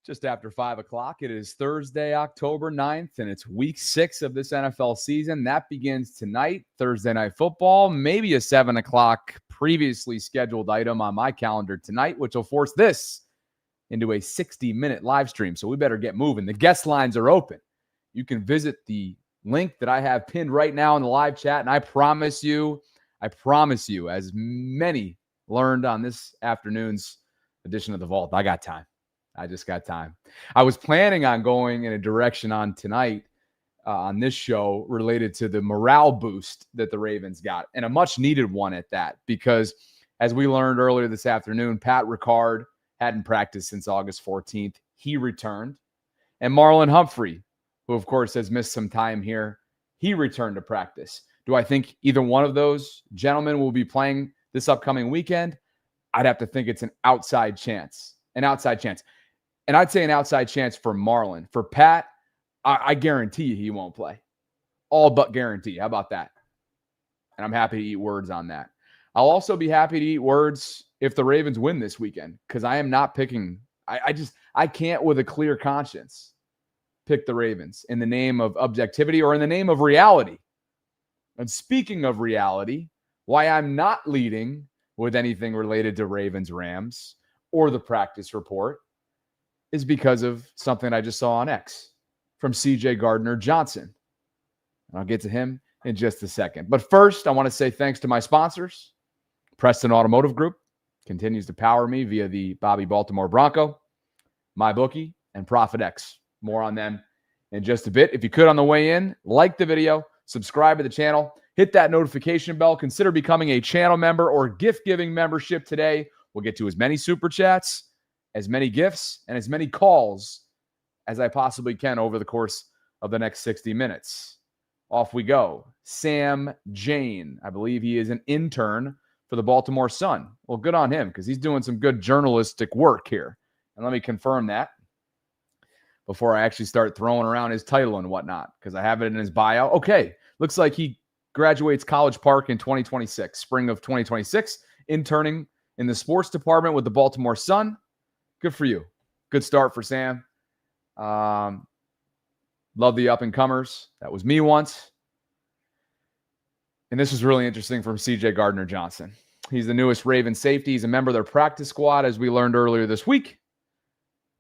Just after 5 o'clock, it is Thursday, October 9th, and it's week 6 of this NFL season. That begins tonight, Thursday Night Football, maybe a 7 o'clock previously scheduled item on my calendar tonight, which will force this into a 60-minute live stream. So we better get moving. The guest lines are open. You can visit the link that I have pinned right now in the live chat, and I promise you, as many learned on this afternoon's edition of The Vault, I got time. I just got time. I was planning on going in a direction on tonight on this show related to the morale boost that the Ravens got, and a much-needed one at that, because as we learned earlier this afternoon, Pat Ricard hadn't practiced since August 14th. He returned. And Marlon Humphrey, who, of course, has missed some time here, he returned to practice. Do I think either one of those gentlemen will be playing this upcoming weekend? I'd have to think it's an outside chance. An outside chance. And I'd say an outside chance for Marlon. For Pat, I guarantee you he won't play. All but guarantee. How about that? And I'm happy to eat words on that. I'll also be happy to eat words if the Ravens win this weekend, because I am not picking. I can't with a clear conscience pick the Ravens in the name of objectivity or in the name of reality. And speaking of reality, why I'm not leading with anything related to Ravens-Rams or the practice report is because of something I just saw on X from CJ Gardner-Johnson. And I'll get to him in just a second. But first, I want to say thanks to my sponsors. Preston Automotive Group continues to power me via the Bobby Baltimore Bronco, MyBookie, and ProfitX. More on them in just a bit. If you could, on the way in, like the video, subscribe to the channel, hit that notification bell, consider becoming a channel member or gift-giving membership today. We'll get to as many super chats, as many gifts, and as many calls as I possibly can over the course of the next 60 minutes. Off we go. Sam Jane. I believe he is an intern for the Baltimore Sun. Well, good on him, because he's doing some good journalistic work here. And let me confirm that before I actually start throwing around his title and whatnot, because I have it in his bio. Okay, looks like he graduates College Park in 2026, spring of 2026, interning in the sports department with the Baltimore Sun. Good for you. Good start for Sam. Love the up-and-comers. That was me once. And this was really interesting from CJ Gardner-Johnson. He's the newest Ravens safety. He's a member of their practice squad, as we learned earlier this week.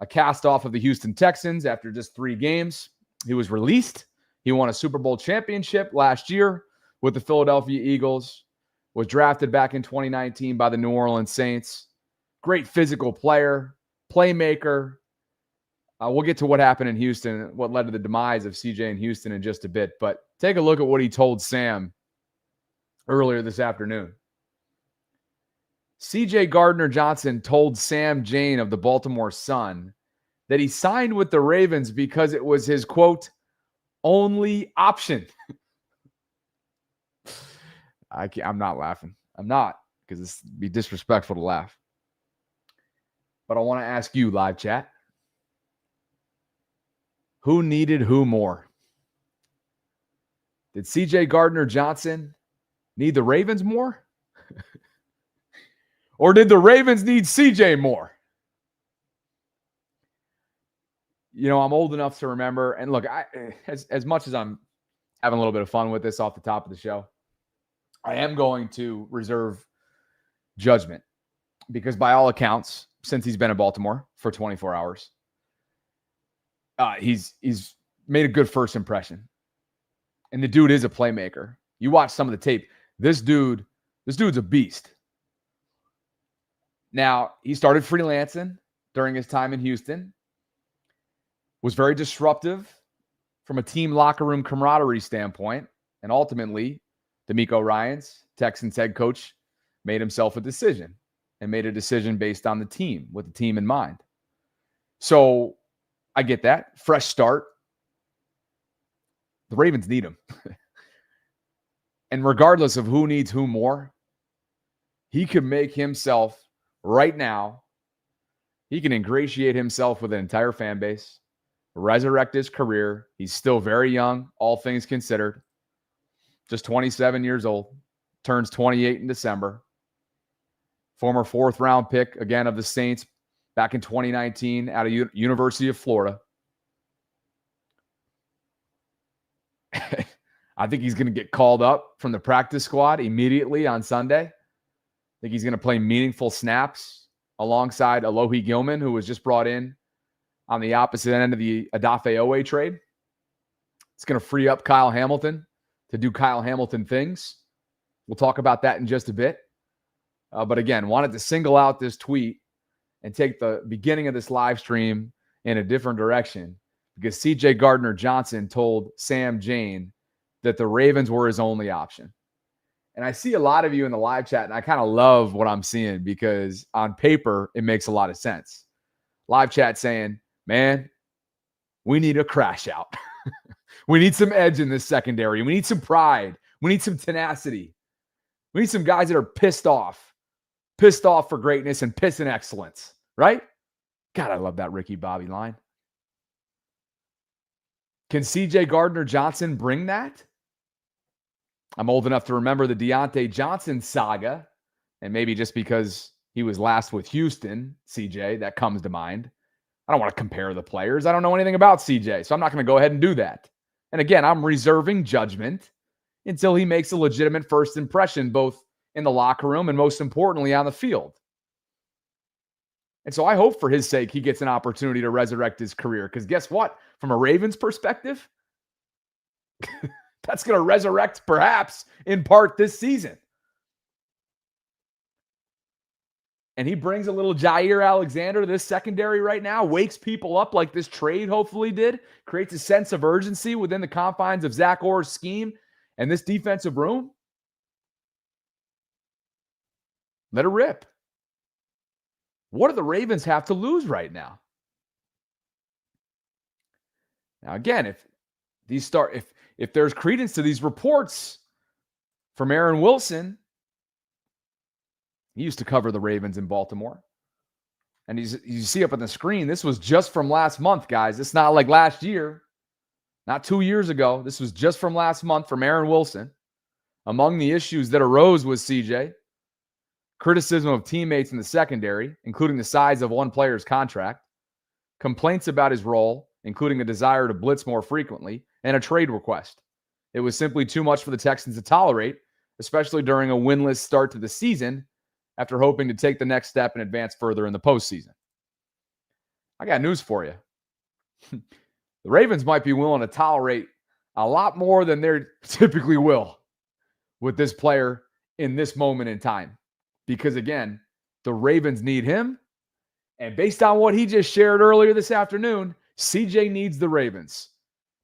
A cast off of the Houston Texans after just 3 games. He was released. He won a Super Bowl championship last year with the Philadelphia Eagles. Was drafted back in 2019 by the New Orleans Saints. Great physical player. Playmaker. We'll get to what happened in Houston, what led to the demise of CJ in Houston in just a bit. But take a look at what he told Sam earlier this afternoon. CJ Gardner-Johnson told Sam Jane of the Baltimore Sun that he signed with the Ravens because it was his, quote, only option. I'm not laughing. I'm not, because it's be disrespectful to laugh. But I want to ask you, live chat, who needed who more? Did CJ Gardner-Johnson need the Ravens more? Or did the Ravens need CJ more? You know, I'm old enough to remember, and look, as much as I'm having a little bit of fun with this off the top of the show, I am going to reserve judgment, because by all accounts, since he's been in Baltimore for 24 hours, he's made a good first impression. And the dude is a playmaker. You watch some of the tape. This dude's a beast. Now, he started freelancing during his time in Houston. Was very disruptive from a team locker room camaraderie standpoint. And ultimately, DeMeco Ryans, Texans head coach, made himself a decision. And made a decision based on the team, with the team in mind. So, I get that. Fresh start. The Ravens need him. And regardless of who needs who more, he could make himself, right now, he can ingratiate himself with an entire fan base, resurrect his career. He's still very young, all things considered. Just 27 years old. Turns 28 in December. Former 4th-round pick, again, of the Saints. back in 2019 out of University of Florida. I think he's going to get called up from the practice squad immediately on Sunday. I think he's going to play meaningful snaps alongside Alohi Gilman, who was just brought in on the opposite end of the Odafe Owe trade. It's going to free up Kyle Hamilton to do Kyle Hamilton things. We'll talk about that in just a bit. But again, wanted to single out this tweet and take the beginning of this live stream in a different direction because CJ Gardner-Johnson told Sam Jane that the Ravens were his only option. And I see a lot of you in the live chat, and I kind of love what I'm seeing because on paper, it makes a lot of sense. Live chat saying, man, we need a crash out. We need some edge in this secondary. We need some pride. We need some tenacity. We need some guys that are pissed off for greatness and pissed in excellence, right? God, I love that Ricky Bobby line. Can CJ Gardner-Johnson bring that? I'm old enough to remember the Deontay Johnson saga, and maybe just because he was last with Houston, CJ, that comes to mind. I don't want to compare the players. I don't know anything about CJ, so I'm not going to go ahead and do that. And again, I'm reserving judgment until he makes a legitimate first impression, both in the locker room and most importantly on the field. And so I hope for his sake he gets an opportunity to resurrect his career, because guess what? From a Ravens perspective, that's going to resurrect perhaps in part this season. And he brings a little Jair Alexander to this secondary right now, wakes people up like this trade hopefully did, creates a sense of urgency within the confines of Zach Orr's scheme and this defensive room. Let it rip. What do the Ravens have to lose right now? Now, again, if there's credence to these reports from Aaron Wilson, he used to cover the Ravens in Baltimore. And you see up on the screen, this was just from last month, guys. It's not like last year, not 2 years ago. This was just from last month from Aaron Wilson. Among the issues that arose with CJ, criticism of teammates in the secondary, including the size of one player's contract, complaints about his role, including a desire to blitz more frequently, and a trade request. It was simply too much for the Texans to tolerate, especially during a winless start to the season, after hoping to take the next step and advance further in the postseason. I got news for you. The Ravens might be willing to tolerate a lot more than they typically will with this player in this moment in time. Because again, the Ravens need him. And based on what he just shared earlier this afternoon, CJ needs the Ravens.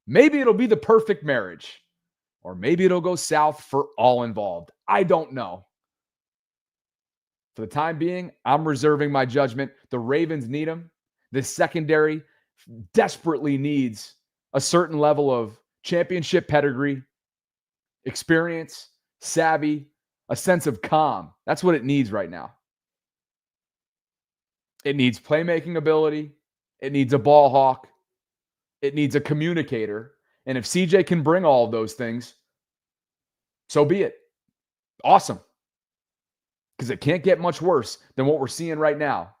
Maybe it'll be the perfect marriage. Or maybe it'll go south for all involved. I don't know. For the time being, I'm reserving my judgment. The Ravens need him. This secondary desperately needs a certain level of championship pedigree, experience, savvy, a sense of calm. That's what it needs right now. It needs playmaking ability. It needs a ball hawk. It needs a communicator. And if CJ can bring all of those things, so be it. Awesome. Because it can't get much worse than what we're seeing right now,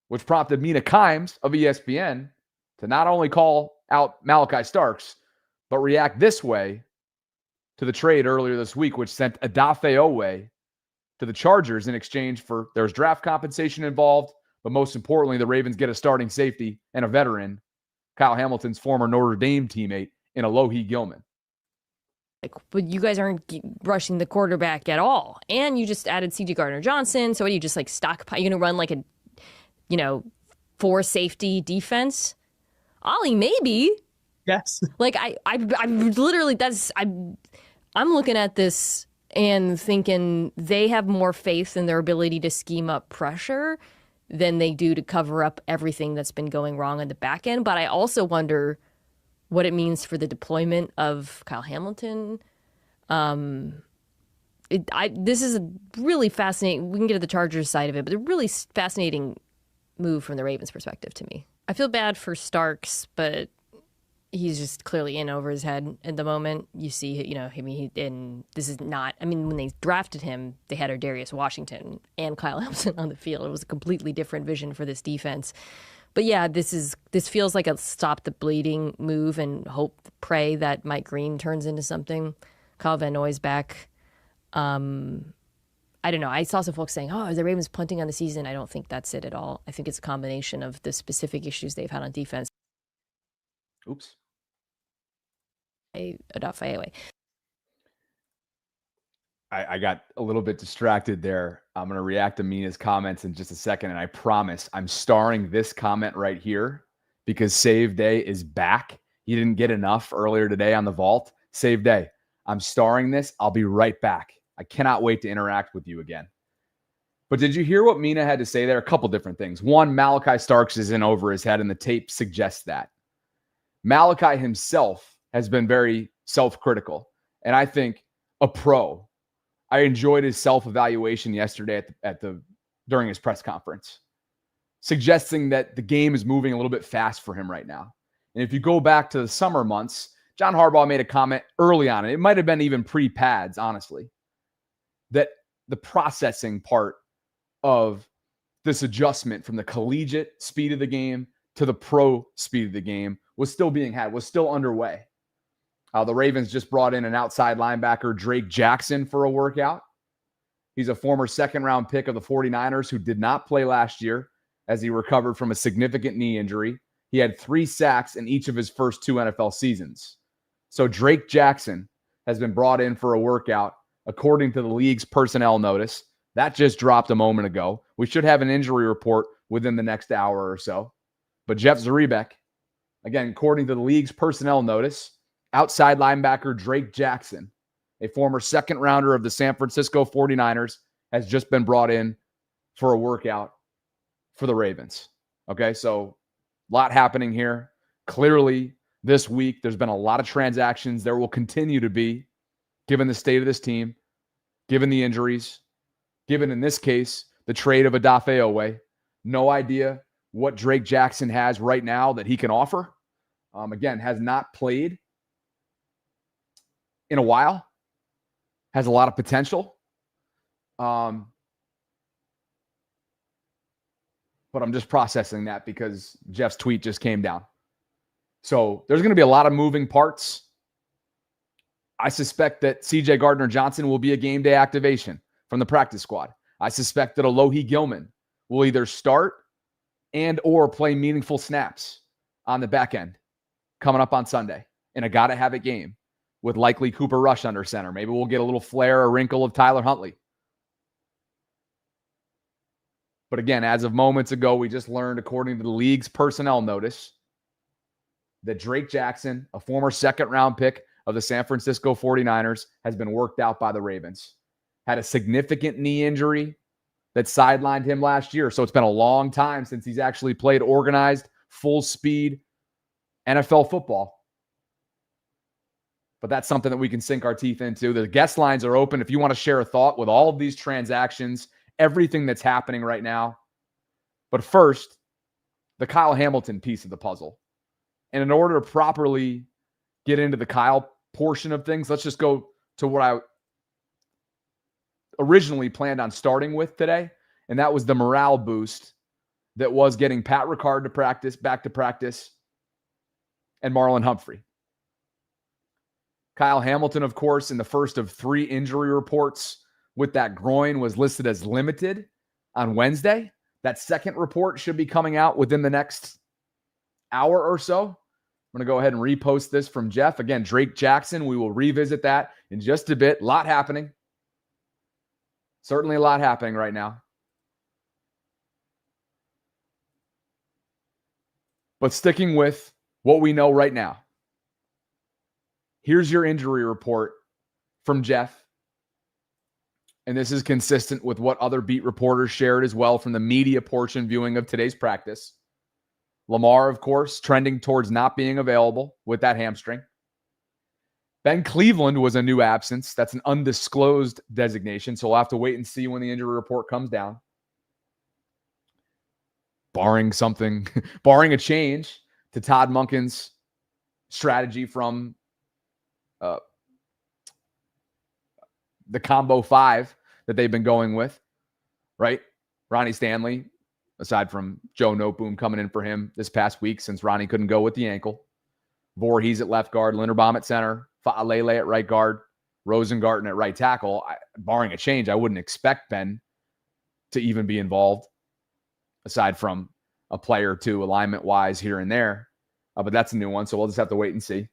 which prompted Mina Kimes of ESPN to not only call out Malachi Starks, but react this way to the trade earlier this week, which sent Odafe Owe to the Chargers in exchange for there's draft compensation involved, but most importantly, the Ravens get a starting safety and a veteran, Kyle Hamilton's former Notre Dame teammate, in Alohi Gilman. But you guys aren't rushing the quarterback at all. And you just added CJ Gardner-Johnson. So what do you just like stockpile? You're going to run like a, 4 safety defense? Ollie, maybe. Yes. Like I'm literally, I'm looking at this and thinking they have more faith in their ability to scheme up pressure than they do to cover up everything that's been going wrong on the back end. But I also wonder what it means for the deployment of Kyle Hamilton. This is a really fascinating, we can get to the Chargers side of it, but a really fascinating move from the Ravens perspective to me. I feel bad for Starks, but He's just clearly in over his head at the moment. You see, and this is not, when they drafted him, they had Darius Washington and Kyle Ellison on the field. It was a completely different vision for this defense. But yeah, this feels like a stop the bleeding move and pray that Mike Green turns into something. Kyle Van Noy's back. I don't know. I saw some folks saying, are the Ravens punting on the season? I don't think that's it at all. I think it's a combination of the specific issues they've had on defense. Oops. Anyway. I got a little bit distracted there. I'm going to react to Mina's comments in just a second, and I promise I'm starring this comment right here because Save Day is back. He didn't get enough earlier today on the vault. Save Day. I'm starring this. I'll be right back. I cannot wait to interact with you again. But did you hear what Mina had to say there? A couple different things. One, Malachi Starks is in over his head, and the tape suggests that. Malachi himself has been very self-critical, and I think a pro. I enjoyed his self-evaluation yesterday during his press conference, suggesting that the game is moving a little bit fast for him right now. And if you go back to the summer months, John Harbaugh made a comment early on, and it might have been even pre-pads, honestly, that the processing part of this adjustment from the collegiate speed of the game to the pro speed of the game was still being had, was still underway. The Ravens just brought in an outside linebacker, Drake Jackson, for a workout. He's a former second-round pick of the 49ers who did not play last year as he recovered from a significant knee injury. He had 3 sacks in each of his first 2 NFL seasons. So Drake Jackson has been brought in for a workout, according to the league's personnel notice. That just dropped a moment ago. We should have an injury report within the next hour or so. But Jeff Zrebiec, again, according to the league's personnel notice, outside linebacker Drake Jackson, a former second rounder of the San Francisco 49ers, has just been brought in for a workout for the Ravens. Okay, so a lot happening here. Clearly, this week, there's been a lot of transactions. There will continue to be, given the state of this team, given the injuries, given, in this case, the trade of Odafe Oweh. No idea what Drake Jackson has right now that he can offer. Again, has not played in a while, has a lot of potential. But I'm just processing that because Jeff's tweet just came down. So there's going to be a lot of moving parts. I suspect that CJ Gardner-Johnson will be a game day activation from the practice squad. I suspect that Alohi Gilman will either start and or play meaningful snaps on the back end coming up on Sunday in a gotta-have-it game with likely Cooper Rush under center. Maybe we'll get a little flare or wrinkle of Tyler Huntley. But again, as of moments ago, we just learned, according to the league's personnel notice, that Drake Jackson, a former second-round pick of the San Francisco 49ers, has been worked out by the Ravens. Had a significant knee injury that sidelined him last year. So it's been a long time since he's actually played organized, full-speed NFL football. But that's something that we can sink our teeth into. The guest lines are open if you want to share a thought with all of these transactions, everything that's happening right now. But first, the Kyle Hamilton piece of the puzzle. And in order to properly get into the Kyle portion of things, let's just go to what I originally planned on starting with today, and that was the morale boost that was getting Pat Ricard back to practice, and Marlon Humphrey. Kyle Hamilton, of course, in the first of 3 injury reports with that groin, was listed as limited on Wednesday. That second report should be coming out within the next hour or so. I'm going to go ahead and repost this from Jeff. Again, Drake Jackson, we will revisit that in just a bit. A lot happening. Certainly a lot happening right now. But sticking with what we know right now, here's your injury report from Jeff. And this is consistent with what other beat reporters shared as well from the media portion viewing of today's practice. Lamar, of course, trending towards not being available with that hamstring. Ben Cleveland was a new absence. That's an undisclosed designation, so we'll have to wait and see when the injury report comes down. Barring a change to Todd Monken's strategy from the combo five that they've been going with, right? Ronnie Stanley, aside from Joe Noteboom coming in for him this past week since Ronnie couldn't go with the ankle. Voorhees at left guard, Linderbaum at center, Fa'alele at right guard, Rosengarten at right tackle. Barring a change, I wouldn't expect Ben to even be involved, aside from a player or two alignment-wise here and there. But that's a new one, so we'll just have to wait and see.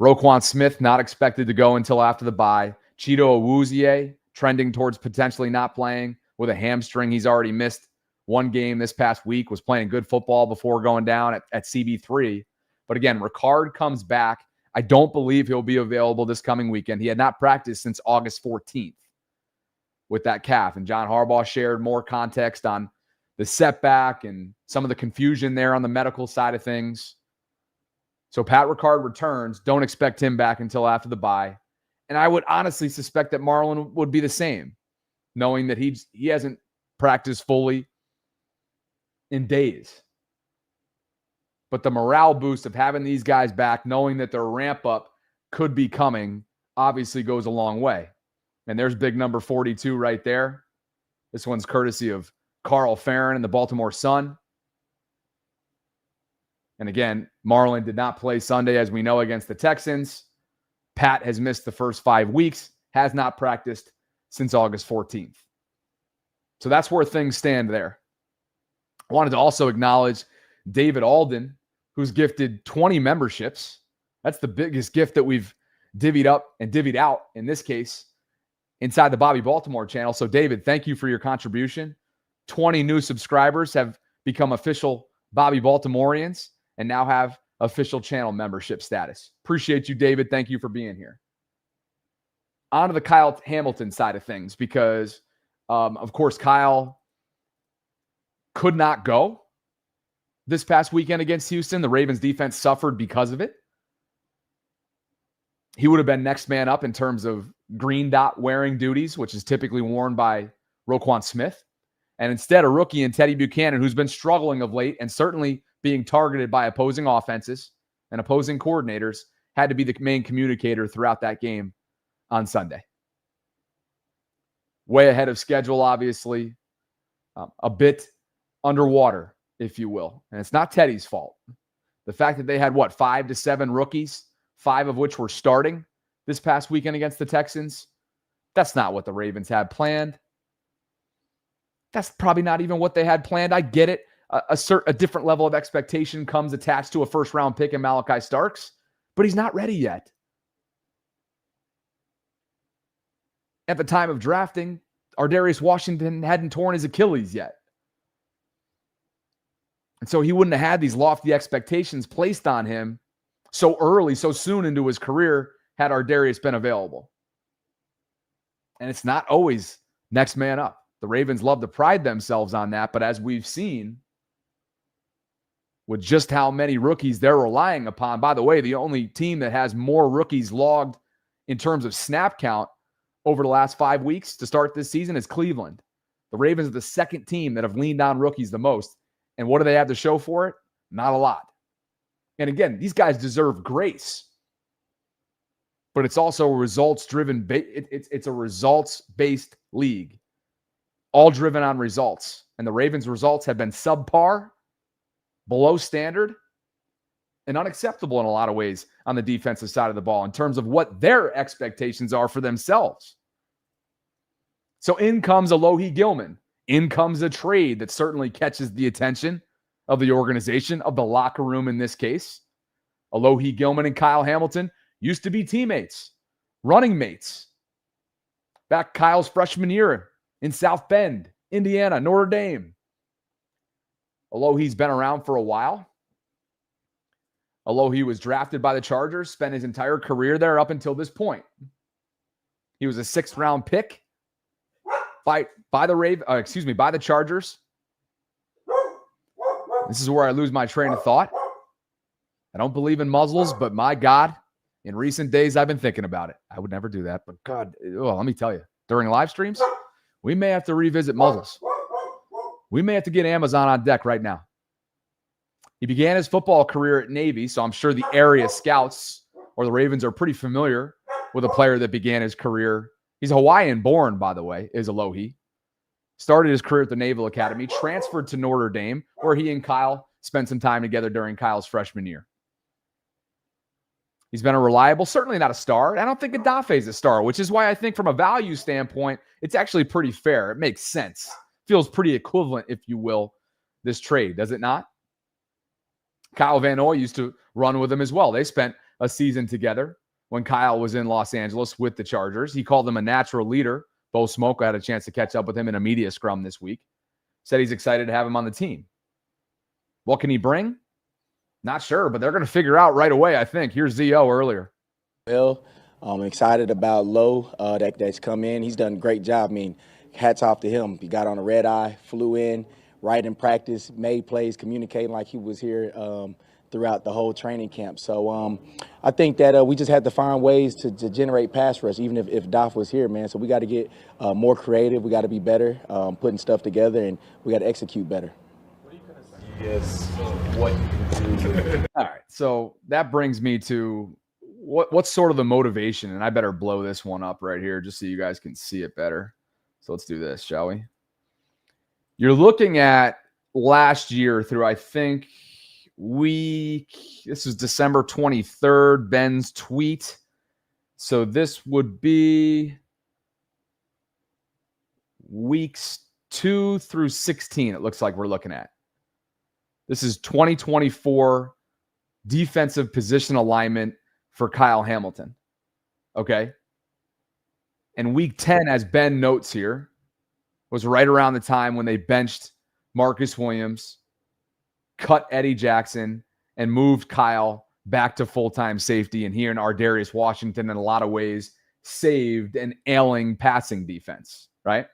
Roquan Smith not expected to go until after the bye. Cheeto Awuzie trending towards potentially not playing with a hamstring. He's already missed one game this past week, was playing good football before going down at CB3. But again, Ricard comes back. I don't believe he'll be available this coming weekend. He had not practiced since August 14th with that calf. And John Harbaugh shared more context on the setback and some of the confusion there on the medical side of things. So Pat Ricard returns. Don't expect him back until after the bye. And I would honestly suspect that Marlon would be the same, knowing that he hasn't practiced fully in days. But the morale boost of having these guys back, knowing that their ramp up could be coming, obviously goes a long way. And there's big number 42 right there. This one's courtesy of Carl Farron and the Baltimore Sun. And again, Marlon did not play Sunday, as we know, against the Texans. Pat has missed the first 5 weeks, has not practiced since August 14th. So that's where things stand there. I wanted to also acknowledge David Alden, who's gifted 20 memberships. That's the biggest gift that we've divvied up and divvied out, in this case, inside the Bobby Baltimore channel. So David, thank you for your contribution. 20 new subscribers have become official Bobby Baltimoreans and now have official channel membership status. Appreciate you, David. Thank you for being here. On to the Kyle Hamilton side of things, because, of course, Kyle could not go this past weekend against Houston. The Ravens defense suffered because of it. He would have been next man up in terms of green dot wearing duties, which is typically worn by Roquan Smith. And instead, a rookie in Teddy Buchanan, who's been struggling of late and certainly being targeted by opposing offenses and opposing coordinators, had to be the main communicator throughout that game on Sunday. Way ahead of schedule, obviously. A bit underwater, if you will. And it's not Teddy's fault. The fact that they had, 5 to 7 rookies, 5 of which were starting this past weekend against the Texans, that's not what the Ravens had planned. That's probably not even what they had planned. I get it. A different level of expectation comes attached to a first-round pick in Malachi Starks, but he's not ready yet. At the time of drafting, Ardarius Washington hadn't torn his Achilles yet. And so he wouldn't have had these lofty expectations placed on him so early, so soon into his career, had Ardarius been available. And it's not always next man up. The Ravens love to pride themselves on that, but as we've seen, with just how many rookies they're relying upon. By the way, the only team that has more rookies logged in terms of snap count over the last 5 weeks to start this season is Cleveland. The Ravens are the second team that have leaned on rookies the most. And what do they have to show for it? Not a lot. And again, these guys deserve grace. But it's also a results-driven, it's a results-based league. All driven on results. And the Ravens' results have been subpar, below standard, and unacceptable in a lot of ways on the defensive side of the ball in terms of what their expectations are for themselves. So in comes Alohi Gilman. In comes a trade that certainly catches the attention of the organization, of the locker room in this case. Alohi Gilman and Kyle Hamilton used to be teammates, running mates. Back Kyle's freshman year in South Bend, Indiana, Notre Dame. Alohi's been around for a while. Alohi was drafted by the Chargers, spent his entire career there up until this point. He was a 6th-round pick by the Chargers. This is where I lose my train of thought. I don't believe in muzzles, but my God, in recent days, I've been thinking about it. I would never do that, but God, let me tell you, during live streams, we may have to revisit muzzles. We may have to get Amazon on deck right now. He began his football career at Navy, so I'm sure the area scouts or the Ravens are pretty familiar with a player that began his career. He's Hawaiian born, by the way, is Alohi. Started his career at the Naval Academy, transferred to Notre Dame, where he and Kyle spent some time together during Kyle's freshman year. He's been a reliable, certainly not a star. I don't think Adafe is a star, which is why I think from a value standpoint, it's actually pretty fair. It makes sense. Feels pretty equivalent, if you will, this trade, does it not? Kyle Van Noy used to run with him as well. They spent a season together when Kyle was in Los Angeles with the Chargers. He called him a natural leader. Bo Smoke had a chance to catch up with him in a media scrum this week. Said he's excited to have him on the team. What can he bring? Not sure, but they're going to figure out right away, I think. Here's Z.O. earlier. Well, I'm excited about Lowe that's come in. He's done a great job. I mean, hats off to him. He got on a red eye, flew in, right in practice, made plays, communicating like he was here throughout the whole training camp. So I think that we just had to find ways to generate pass rush, even if Doff was here, man. So we got to get more creative. We got to be better putting stuff together, and we got to execute better. Yes, what you can do. All right, so that brings me to what's sort of the motivation, and I better blow this one up right here just so you guys can see it better. So let's do this, shall we? You're looking at last year through, I think, this is December 23rd, Ben's tweet. So this would be weeks 2 through 16, it looks like we're looking at. This is 2024 defensive position alignment for Kyle Hamilton. Okay. And week 10, as Ben notes here, was right around the time when they benched Marcus Williams, cut Eddie Jackson, and moved Kyle back to full-time safety. And here in Ardarius Washington, in a lot of ways, saved an ailing passing defense, right?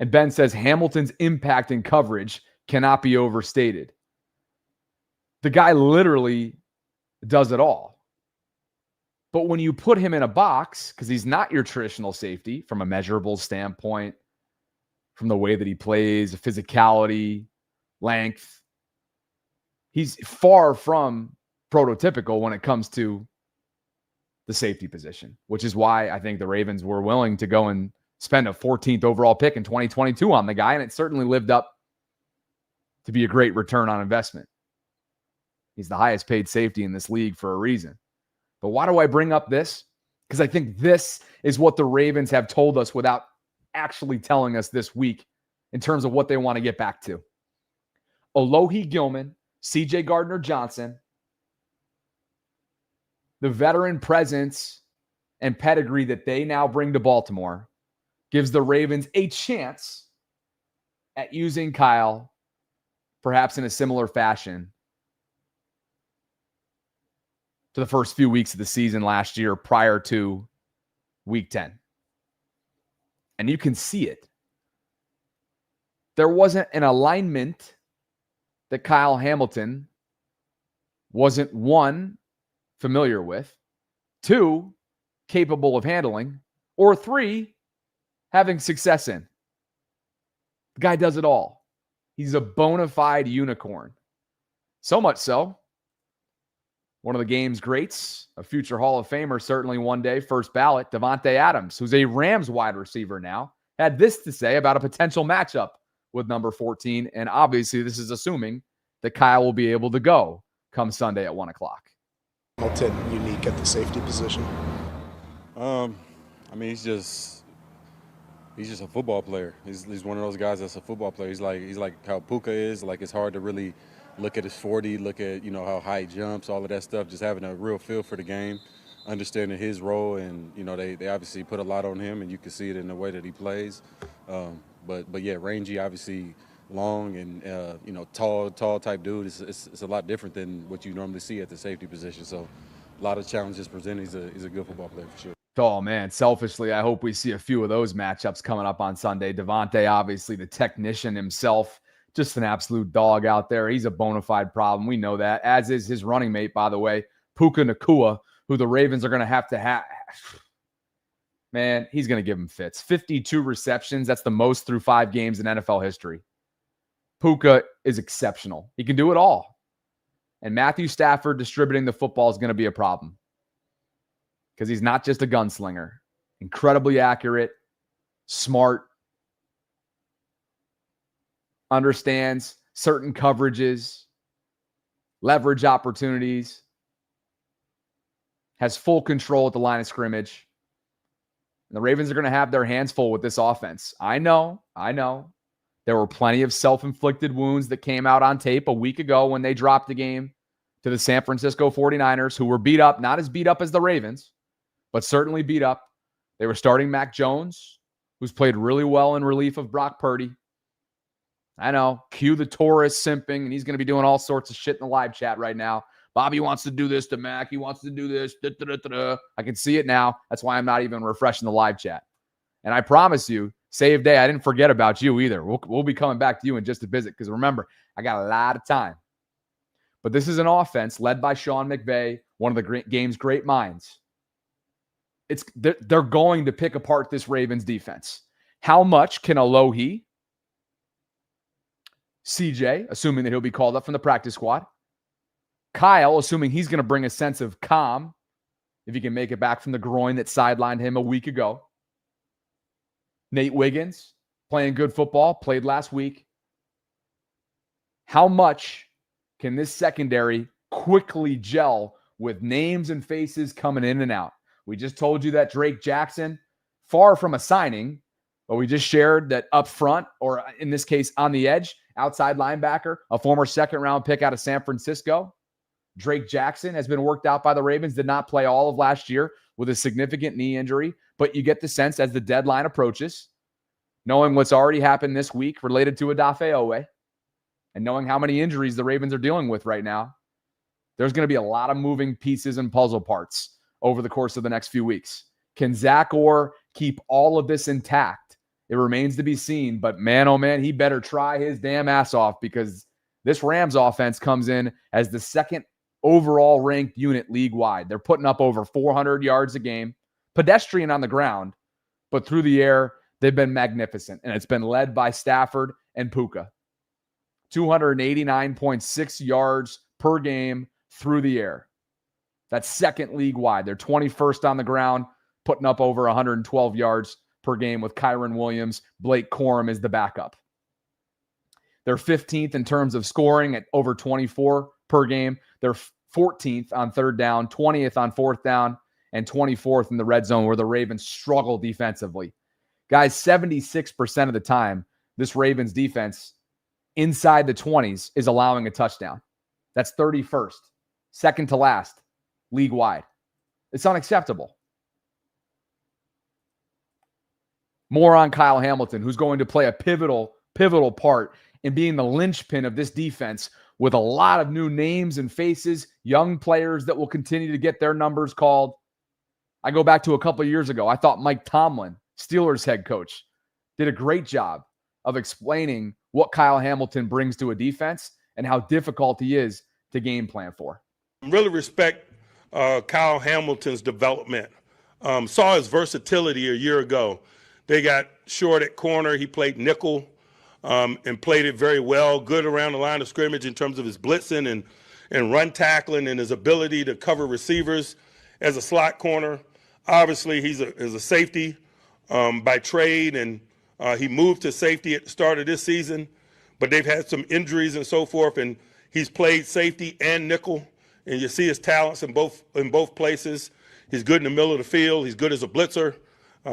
And Ben says Hamilton's impact in coverage cannot be overstated. The guy literally does it all. But when you put him in a box, because he's not your traditional safety from a measurable standpoint, from the way that he plays, the physicality, length, he's far from prototypical when it comes to the safety position, which is why I think the Ravens were willing to go and spend a 14th overall pick in 2022 on the guy, and it certainly lived up to be a great return on investment. He's the highest paid safety in this league for a reason. But why do I bring up this? Because I think this is what the Ravens have told us without actually telling us this week in terms of what they want to get back to. Alohi Gilman, CJ Gardner-Johnson, the veteran presence and pedigree that they now bring to Baltimore gives the Ravens a chance at using Kyle perhaps in a similar fashion to the first few weeks of the season last year prior to week 10. And you can see it. There wasn't an alignment that Kyle Hamilton wasn't, one, familiar with, two, capable of handling, or three, having success in. The guy does it all. He's a bona fide unicorn. So much so, one of the game's greats, a future Hall of Famer, certainly one day, first ballot, Davante Adams, who's a Rams wide receiver now, had this to say about a potential matchup with number 14. And obviously, this is assuming that Kyle will be able to go come Sunday at 1 o'clock. Hamilton unique at the safety position. I mean, he's just a football player. He's one of those guys that's a football player. He's like how Puka is. Like, it's hard to really look at his 40, look at, how high he jumps, all of that stuff, just having a real feel for the game, understanding his role. And, they obviously put a lot on him, and you can see it in the way that he plays. But yeah, rangy, obviously long and, tall type dude. It's a lot different than what you normally see at the safety position. So a lot of challenges presented. He's a good football player for sure. Oh, man, selfishly, I hope we see a few of those matchups coming up on Sunday. Davante, obviously, the technician himself, just an absolute dog out there. He's a bona fide problem. We know that, as is his running mate, by the way, Puka Nacua, who the Ravens are going to have. Man, he's going to give him fits. 52 receptions. That's the most through 5 games in NFL history. Puka is exceptional. He can do it all. And Matthew Stafford distributing the football is going to be a problem because he's not just a gunslinger. Incredibly accurate, smart, understands certain coverages, leverage opportunities, has full control at the line of scrimmage. And the Ravens are going to have their hands full with this offense. I know. There were plenty of self-inflicted wounds that came out on tape a week ago when they dropped the game to the San Francisco 49ers, who were beat up, not as beat up as the Ravens, but certainly beat up. They were starting Mac Jones, who's played really well in relief of Brock Purdy. I know, cue the tourist simping, and he's going to be doing all sorts of shit in the live chat right now. Bobby wants to do this to Mac. He wants to do this. I can see it now. That's why I'm not even refreshing the live chat. And I promise you, save day, I didn't forget about you either. We'll be coming back to you in just a visit because remember, I got a lot of time. But this is an offense led by Sean McVay, one of the game's great minds. They're going to pick apart this Ravens defense. How much can Alohi, CJ, assuming that he'll be called up from the practice squad, Kyle, assuming he's going to bring a sense of calm if he can make it back from the groin that sidelined him a week ago, Nate Wiggins, playing good football, played last week. How much can this secondary quickly gel with names and faces coming in and out? We just told you that Drake Jackson, far from a signing, but we just shared that up front, or in this case on the edge, outside linebacker, a former second-round pick out of San Francisco, Drake Jackson has been worked out by the Ravens, did not play all of last year with a significant knee injury, but you get the sense as the deadline approaches, knowing what's already happened this week related to Odafe Owe, and knowing how many injuries the Ravens are dealing with right now, there's going to be a lot of moving pieces and puzzle parts over the course of the next few weeks. Can Zach Orr keep all of this intact? It remains to be seen, but man, oh man, he better try his damn ass off because this Rams offense comes in as the second overall ranked unit league-wide. They're putting up over 400 yards a game, pedestrian on the ground, but through the air, they've been magnificent, and it's been led by Stafford and Puka. 289.6 yards per game through the air. That's second league-wide. They're 21st on the ground, putting up over 112 yards per game with Kyron Williams. Blake Corum is the backup. They're 15th in terms of scoring at over 24 per game. They're 14th on third down, 20th on fourth down, and 24th in the red zone where the Ravens struggle defensively. Guys, 76% of the time, this Ravens defense inside the 20s is allowing a touchdown. That's 31st, second to last, league-wide. It's unacceptable. More on Kyle Hamilton, who's going to play a pivotal part in being the linchpin of this defense with a lot of new names and faces, young players that will continue to get their numbers called. I go back to a couple of years ago. I thought Mike Tomlin, Steelers head coach, did a great job of explaining what Kyle Hamilton brings to a defense and how difficult he is to game plan for. Really respect Kyle Hamilton's development. Saw his versatility a year ago. They got short at corner. He played nickel and played it very well, good around the line of scrimmage in terms of his blitzing and run tackling and his ability to cover receivers as a slot corner. Obviously, he's a safety by trade, and he moved to safety at the start of this season, but they've had some injuries and so forth, and he's played safety and nickel, and you see his talents in both places. He's good in the middle of the field. He's good as a blitzer.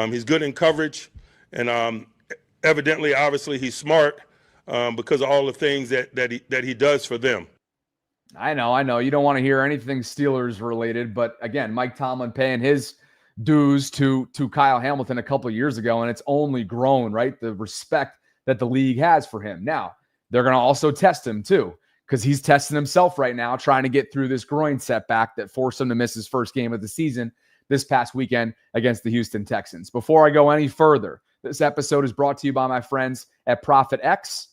He's good in coverage, and evidently, obviously, he's smart because of all the things that he does for them. I know. You don't want to hear anything Steelers related, but again, Mike Tomlin paying his dues to Kyle Hamilton a couple of years ago, and it's only grown, right? The respect that the league has for him. Now, they're going to also test him too, because he's testing himself right now, trying to get through this groin setback that forced him to miss his first game of the season this past weekend against the Houston Texans. Before I go any further, this episode is brought to you by my friends at Profit X.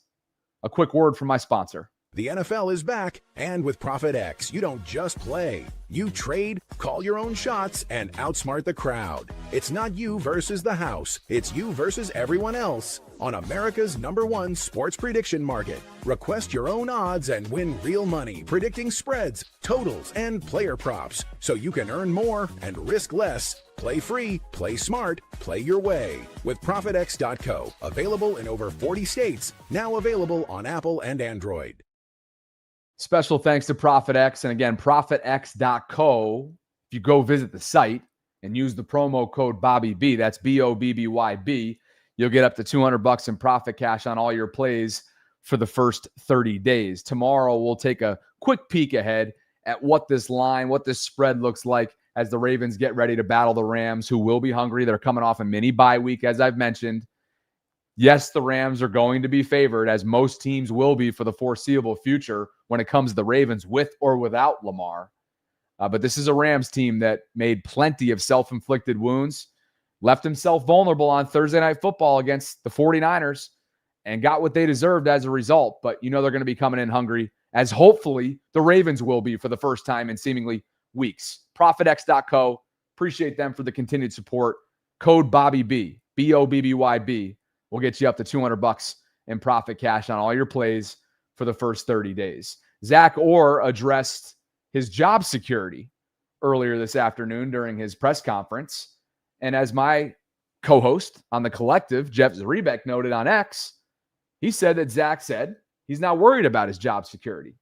A quick word from my sponsor. The NFL is back, and with Profit X, you don't just play, You trade, call your own shots, and outsmart the crowd. It's not you versus the house. It's you versus everyone else on America's #1 sports prediction market. Request your own odds and win real money predicting spreads, totals, and player props so you can earn more and risk less. Play free, play smart, play your way with ProfitX.co. Available in over 40 states. Now available on Apple and Android. Special thanks to ProfitX. And again, ProfitX.co. If you go visit the site and use the promo code BobbyB, that's BOBBYB, you'll get up to $200 in profit cash on all your plays for the first 30 days. Tomorrow, we'll take a quick peek ahead at what this line, what this spread looks like as the Ravens get ready to battle the Rams, who will be hungry. They're coming off a mini bye week, as I've mentioned. Yes, the Rams are going to be favored, as most teams will be for the foreseeable future when it comes to the Ravens, with or without Lamar. But this is a Rams team that made plenty of self-inflicted wounds, left himself vulnerable on Thursday Night Football against the 49ers, and got what they deserved as a result. But you know they're going to be coming in hungry, as hopefully the Ravens will be for the first time in seemingly weeks. ProfitX.co. Appreciate them for the continued support. Code BobbyB, BOBBYB, will get you up to $200 in profit cash on all your plays for the first 30 days. Zach Orr addressed his job security earlier this afternoon during his press conference. And as my co-host on The Collective, Jeff Zrebeck, noted on X, he said that Zach said he's not worried about his job security.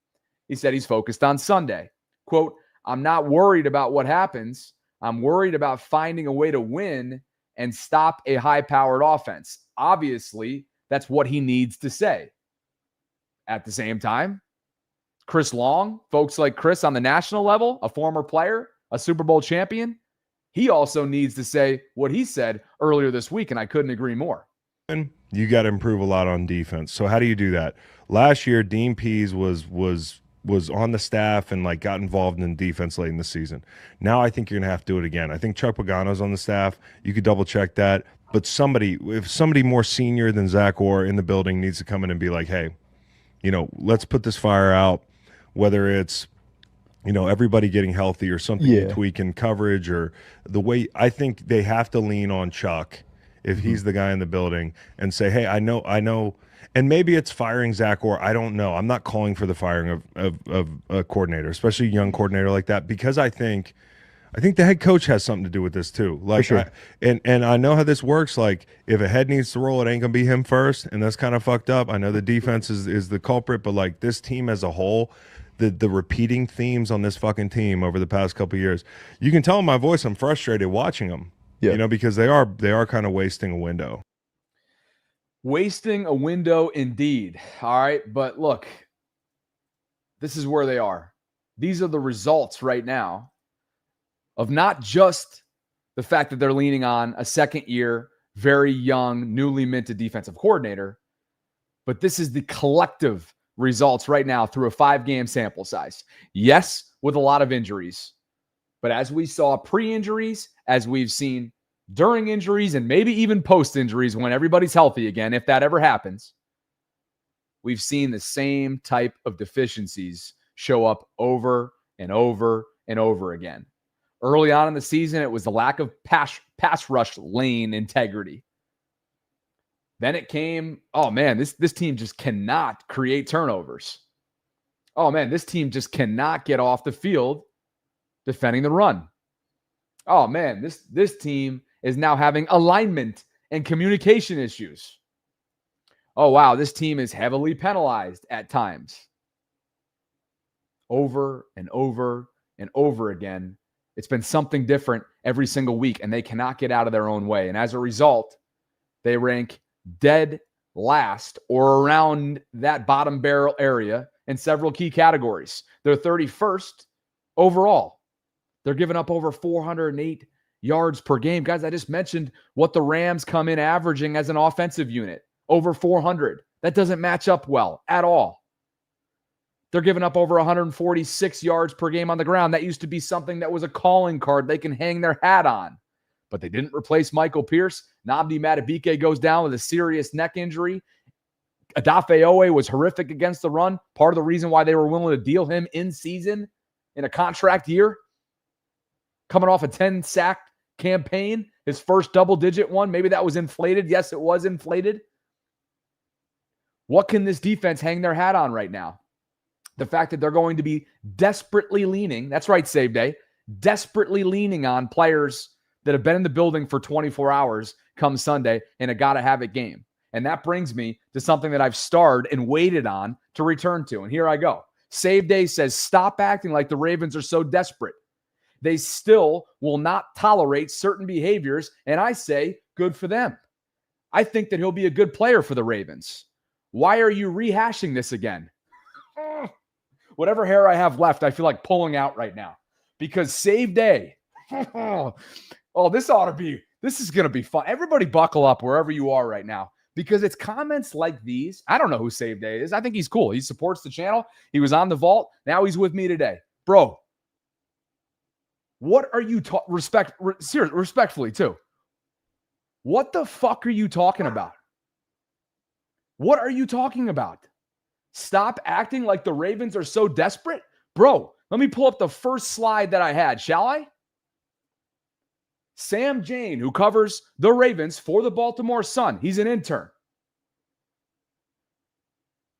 He said he's focused on Sunday. Quote, "I'm not worried about what happens. I'm worried about finding a way to win and stop a high-powered offense." Obviously, that's what he needs to say. At the same time, Chris Long, folks like Chris on the national level, a former player, a Super Bowl champion, he also needs to say what he said earlier this week, and I couldn't agree more. You got to improve a lot on defense. So how do you do that? Last year, Dean Pease was on the staff and like got involved in defense late in the season. Now I think you're going to have to do it again. I think Chuck Pagano's on the staff. You could double check that. But if somebody more senior than Zach Orr in the building needs to come in and be like, hey, let's put this fire out, whether it's, everybody getting healthy or something you tweak in coverage or the way. I think they have to lean on Chuck if he's the guy in the building and say, hey, I know. And maybe it's firing Zach Orr. I don't know. I'm not calling for the firing of a coordinator, especially a young coordinator like that, because I think the head coach has something to do with this too. Like, for sure. And I know how this works. Like, if a head needs to roll, it ain't gonna be him first, and that's kind of fucked up. I know the defense is the culprit, but like this team as a whole, the repeating themes on this fucking team over the past couple of years, you can tell in my voice I'm frustrated watching them. Yeah. Because they are kind of wasting a window. Wasting a window indeed. All right, but look, this is where they are. These are the results right now of not just the fact that they're leaning on a second-year, very young, newly minted defensive coordinator, but this is the collective results right now through a 5-game sample size. Yes, with a lot of injuries, but as we saw pre-injuries, as we've seen during injuries, and maybe even post-injuries when everybody's healthy again, if that ever happens, we've seen the same type of deficiencies show up over and over and over again. Early on in the season, it was the lack of pass rush lane integrity. Then it came, oh man, this team just cannot create turnovers. Oh man, this team just cannot get off the field defending the run. Oh man, this team is now having alignment and communication issues. Oh wow, this team is heavily penalized at times. Over and over and over again, it's been something different every single week, and they cannot get out of their own way. And as a result, they rank dead last or around that bottom barrel area in several key categories. They're 31st overall. They're giving up over 408 yards per game. Guys, I just mentioned what the Rams come in averaging as an offensive unit, over 400. That doesn't match up well at all. They're giving up over 146 yards per game on the ground. That used to be something that was a calling card they can hang their hat on. But they didn't replace Michael Pierce. Nnamdi Madubuike goes down with a serious neck injury. Odafe Owe was horrific against the run. Part of the reason why they were willing to deal him in season in a contract year. coming off a 10-sack campaign, his first double-digit one. Maybe that was inflated. Yes, it was inflated. What can this defense hang their hat on right now? The fact that they're going to be desperately leaning, that's right, Save Day, desperately leaning on players that have been in the building for 24 hours come Sunday in a gotta-have-it game. And that brings me to something that I've starred and waited on to return to. And here I go. Save Day says, stop acting like the Ravens are so desperate. They still will not tolerate certain behaviors, and I say, good for them. I think that he'll be a good player for the Ravens. Why are you rehashing this again? Whatever hair I have left, I feel like pulling out right now. Because Save Day, this is going to be fun. Everybody buckle up wherever you are right now. Because it's comments like these. I don't know who Save Day is. I think he's cool. He supports the channel. He was on the vault. Now he's with me today. Bro, what are you respectfully too? What the fuck are you talking about? What are you talking about? Stop acting like the Ravens are so desperate? Bro, let me pull up the first slide that I had, shall I? Sam Jane, who covers the Ravens for the Baltimore Sun, he's an intern.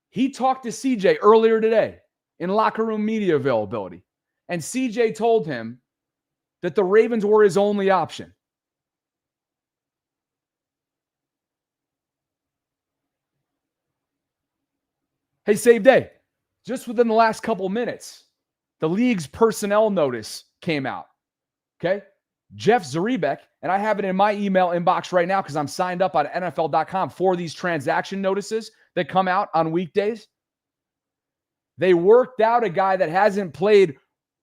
He talked to CJ earlier today in locker room media availability, and CJ told him that the Ravens were his only option. Hey, Save Day, just within the last couple minutes, the league's personnel notice came out, okay? Jeff Zaribek, and I have it in my email inbox right now because I'm signed up on NFL.com for these transaction notices that come out on weekdays. They worked out a guy that hasn't played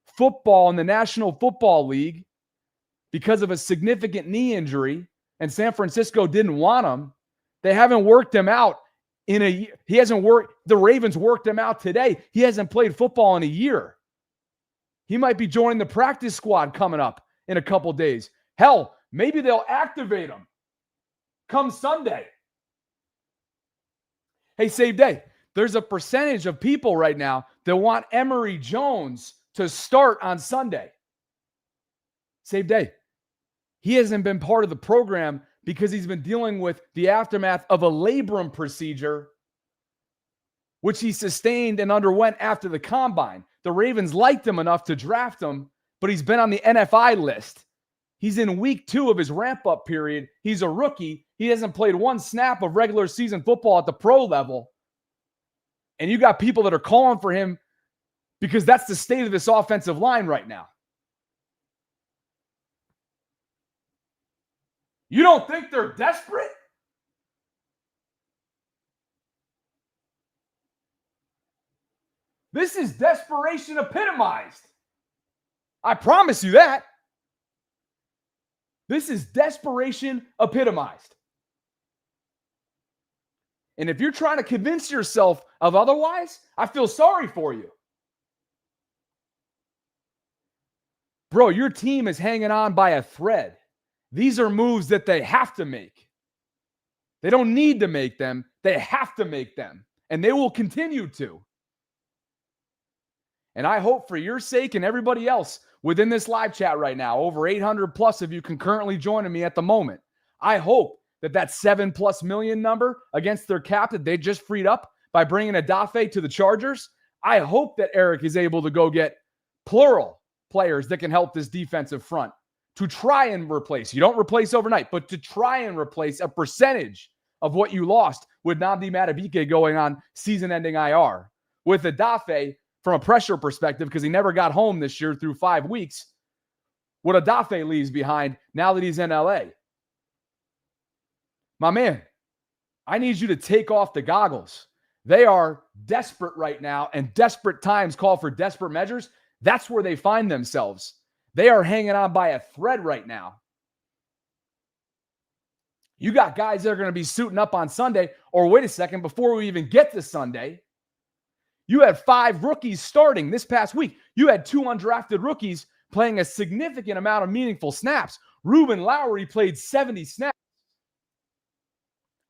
football in the National Football League because of a significant knee injury, and San Francisco didn't want him. They haven't worked him out in a year. The Ravens worked him out today. He hasn't played football in a year. He might be joining the practice squad coming up in a couple days. Hell, maybe they'll activate him come Sunday. Hey, Save Day, there's a percentage of people right now that want Emory Jones to start on Sunday. Save Day, he hasn't been part of the program because he's been dealing with the aftermath of a labrum procedure, which he sustained and underwent after the combine. The Ravens liked him enough to draft him, but he's been on the NFI list. He's in week 2 of his ramp-up period. He's a rookie. He hasn't played one snap of regular season football at the pro level. And you got people that are calling for him because that's the state of this offensive line right now. You don't think they're desperate? This is desperation epitomized. I promise you that. This is desperation epitomized. And if you're trying to convince yourself of otherwise, I feel sorry for you. Bro, your team is hanging on by a thread. These are moves that they have to make. They don't need to make them. They have to make them. And they will continue to. And I hope for your sake and everybody else within this live chat right now, over 800 plus of you concurrently joining me at the moment, I hope that 7+ million number against their cap that they just freed up by bringing Adafe to the Chargers, I hope that Eric is able to go get plural players that can help this defensive front to try and replace. You don't replace overnight, but to try and replace a percentage of what you lost with Nnamdi Madubuike going on season-ending IR. With Adafe, from a pressure perspective, because he never got home this year through 5 weeks, what Adafe leaves behind now that he's in LA. My man, I need you to take off the goggles. They are desperate right now, and desperate times call for desperate measures. That's where they find themselves. They are hanging on by a thread right now. You got guys that are going to be suiting up on Sunday, or wait a second, before we even get to Sunday, you had 5 rookies starting this past week. You had 2 undrafted rookies playing a significant amount of meaningful snaps. Ruben Lowry played 70 snaps.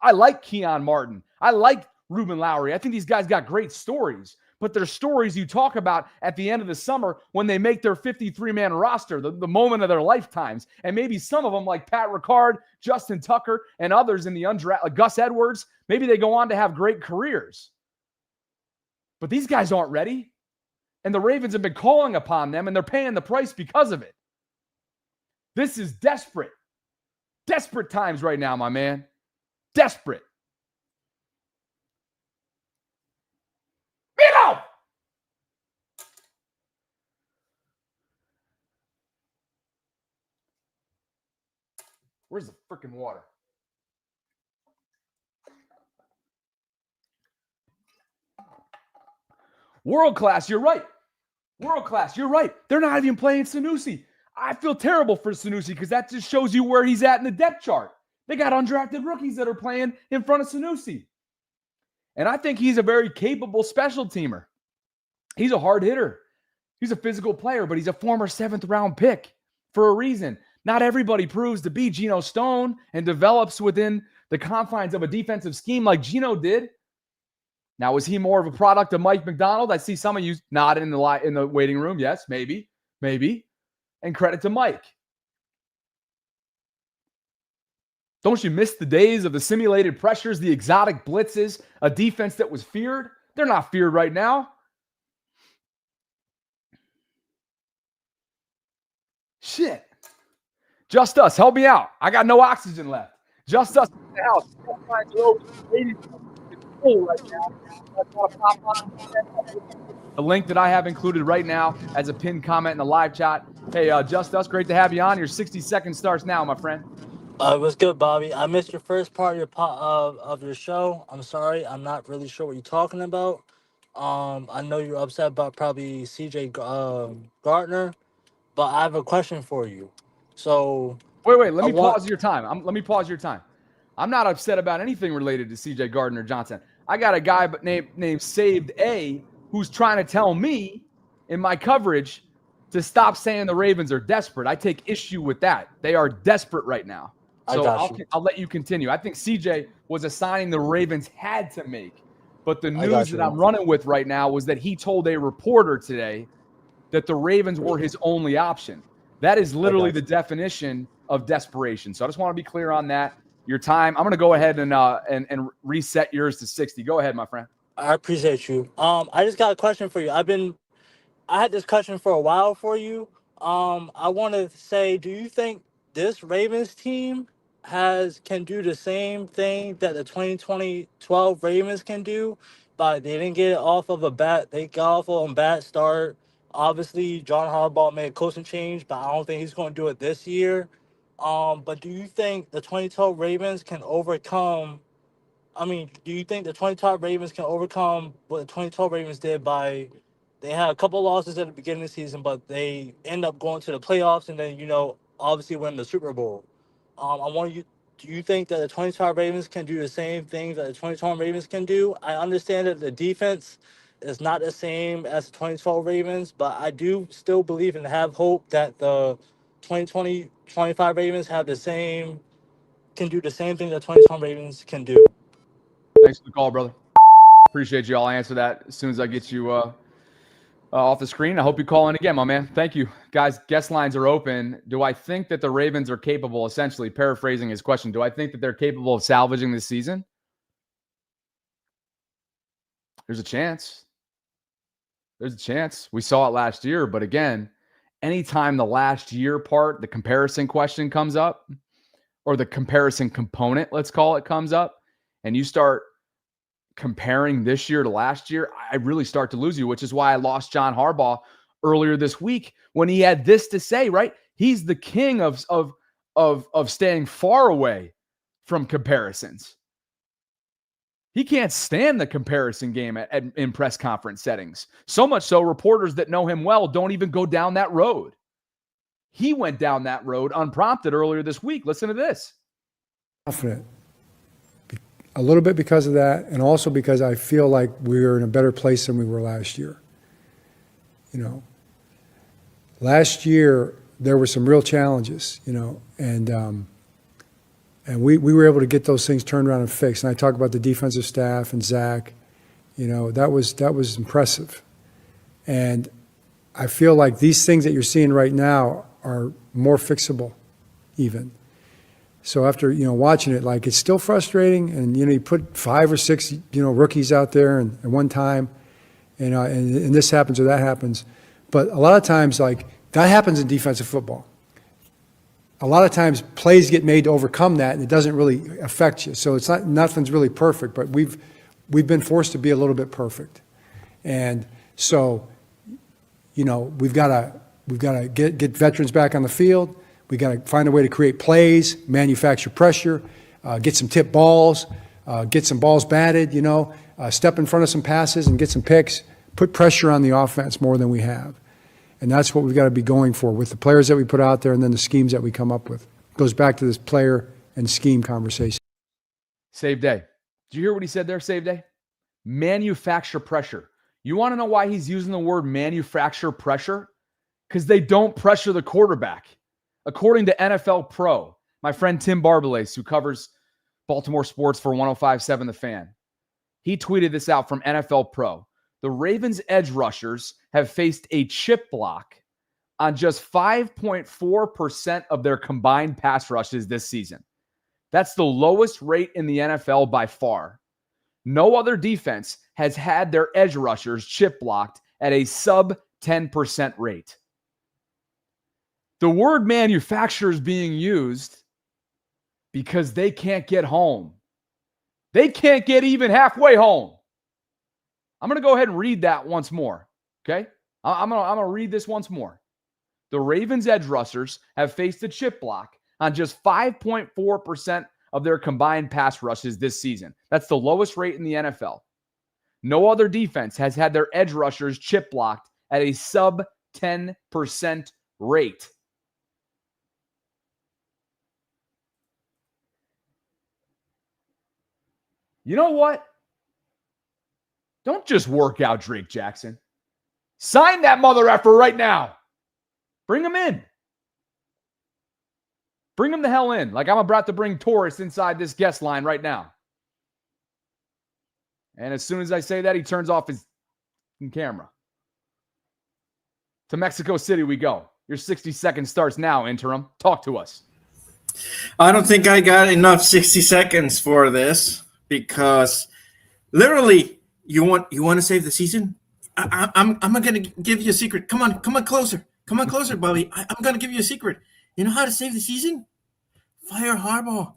I like Keon Martin. I like Ruben Lowry. I think these guys got great stories. but they're stories you talk about at the end of the summer when they make their 53-man roster, the moment of their lifetimes. And maybe some of them, like Pat Ricard, Justin Tucker, and others in the undrafted, like Gus Edwards, maybe they go on to have great careers. But these guys aren't ready. And the Ravens have been calling upon them, and they're paying the price because of it. This is desperate. Desperate times right now, my man. Desperate. Milo! Where's the freaking water? World class, you're right. World class, you're right. They're not even playing Sanusi. I feel terrible for Sanusi because that just shows you where he's at in the depth chart. They got undrafted rookies that are playing in front of Sanusi. And I think he's a very capable special teamer. He's a hard hitter. He's a physical player, but he's a former 7th-round pick for a reason. Not everybody proves to be Geno Stone and develops within the confines of a defensive scheme like Geno did. Now, was he more of a product of Mike McDonald? I see some of you nodding in the waiting room. Yes, maybe. And credit to Mike. Don't you miss the days of the simulated pressures, the exotic blitzes, a defense that was feared? They're not feared right now. Shit. Just us. Help me out. I got no oxygen left. Just us in the house. Right now. The link that I have included right now as a pinned comment in the live chat. Hey, Just Us, great to have you on. Your 60 seconds starts now, my friend. What's good, Bobby? I missed your first part of your show. I'm sorry. I'm not really sure what you're talking about. I know you're upset about probably CJ Gardner, but I have a question for you. So wait. Let me pause your time. Let me pause your time. I'm not upset about anything related to CJ Gardner-Johnson. I got a guy named Saved A who's trying to tell me in my coverage to stop saying the Ravens are desperate. I take issue with that. They are desperate right now. So I'll let you continue. I think CJ was a signing the Ravens had to make. But the news that I'm running with right now was that he told a reporter today that the Ravens were his only option. That is literally the definition of desperation. So I just want to be clear on that. Your time. I'm going to go ahead and reset yours to 60. Go ahead, my friend. I appreciate you. I just got a question for you. I had this question for a while for you. I want to say, do you think this Ravens team can do the same thing that the 2012 Ravens can do? But they didn't get it off of they got off of a bad start. Obviously, John Harbaugh made a coaching change, but I don't think he's going to do it this year. But do you think the 2012 Ravens can overcome? Do you think the 2012 Ravens can overcome what the 2012 Ravens did by? They had a couple losses at the beginning of the season, but they end up going to the playoffs and then obviously win the Super Bowl. Do you think that the 2012 Ravens can do the same things that the 2012 Ravens can do? I understand that the defense is not the same as the 2012 Ravens, but I do still believe and have hope that the 2020-25 Ravens can do the same thing that 2012 Ravens can do. Thanks for the call, brother. Appreciate you. I'll answer that as soon as I get you off the screen. I hope you call in again, my man. Thank you. Guys, guest lines are open. Do I think that the Ravens are capable, essentially paraphrasing his question, do I think that they're capable of salvaging this season? There's a chance. There's a chance. We saw it last year, but again, anytime the last year part, the comparison question comes up, or the comparison component, let's call it, comes up, and you start comparing this year to last year, I really start to lose you, which is why I lost John Harbaugh earlier this week when he had this to say, right? He's the king of staying far away from comparisons. He can't stand the comparison game in press conference settings. So much so, reporters that know him well don't even go down that road. He went down that road unprompted earlier this week. Listen to this. Confident. A little bit because of that, and also because I feel like we're in a better place than we were last year. Last year there were some real challenges, and we were able to get those things turned around and fixed. And I talk about the defensive staff and Zach, That was impressive. And I feel like these things that you're seeing right now are more fixable even. So after, watching it, like, it's still frustrating. And, you put 5 or 6, rookies out there and at one time, and this happens or that happens. But a lot of times, like, that happens in defensive football. A lot of times plays get made to overcome that, and it doesn't really affect you. So nothing's really perfect, but we've been forced to be a little bit perfect. And so, we've got to get veterans back on the field. We got to find a way to create plays, manufacture pressure, get some tip balls, get some balls batted, step in front of some passes and get some picks, put pressure on the offense more than we have. And that's what we've got to be going for with the players that we put out there and then the schemes that we come up with. It goes back to this player and scheme conversation. Save day. Did you hear what he said there, save day? Manufacture pressure. You want to know why he's using the word manufacture pressure? Because they don't pressure the quarterback. According to NFL Pro, my friend Tim Barbalace, who covers Baltimore sports for 105.7 The Fan, he tweeted this out from NFL Pro. The Ravens edge rushers have faced a chip block on just 5.4% of their combined pass rushes this season. That's the lowest rate in the NFL by far. No other defense has had their edge rushers chip blocked at a sub 10% rate. The word manufacturer is being used because they can't get home. They can't get even halfway home. I'm going to go ahead and read that once more, okay? I'm going to read this once more. The Ravens edge rushers have faced a chip block on just 5.4% of their combined pass rushes this season. That's the lowest rate in the NFL. No other defense has had their edge rushers chip blocked at a sub 10% rate. You know what? Don't just work out Drake Jackson. Sign that mother effer right now. Bring him in. Bring him the hell in. Like I'm about to bring Taurus inside this guest line right now. And as soon as I say that, he turns off his camera. To Mexico City we go. Your 60 seconds starts now, interim. Talk to us. I don't think I got enough 60 seconds for this because literally, you want to save the season? I'm going to give you a secret. Come on closer. Come on closer, Bobby. I'm going to give you a secret. You know how to save the season? Fire Harbaugh.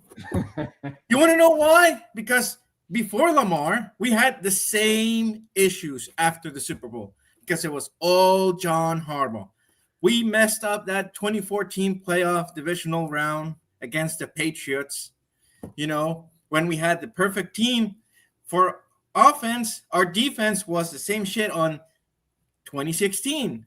You want to know why? Because before Lamar, we had the same issues after the Super Bowl because it was all John Harbaugh. We messed up that 2014 playoff divisional round against the Patriots. When we had the perfect team for offense, our defense was the same shit on 2016.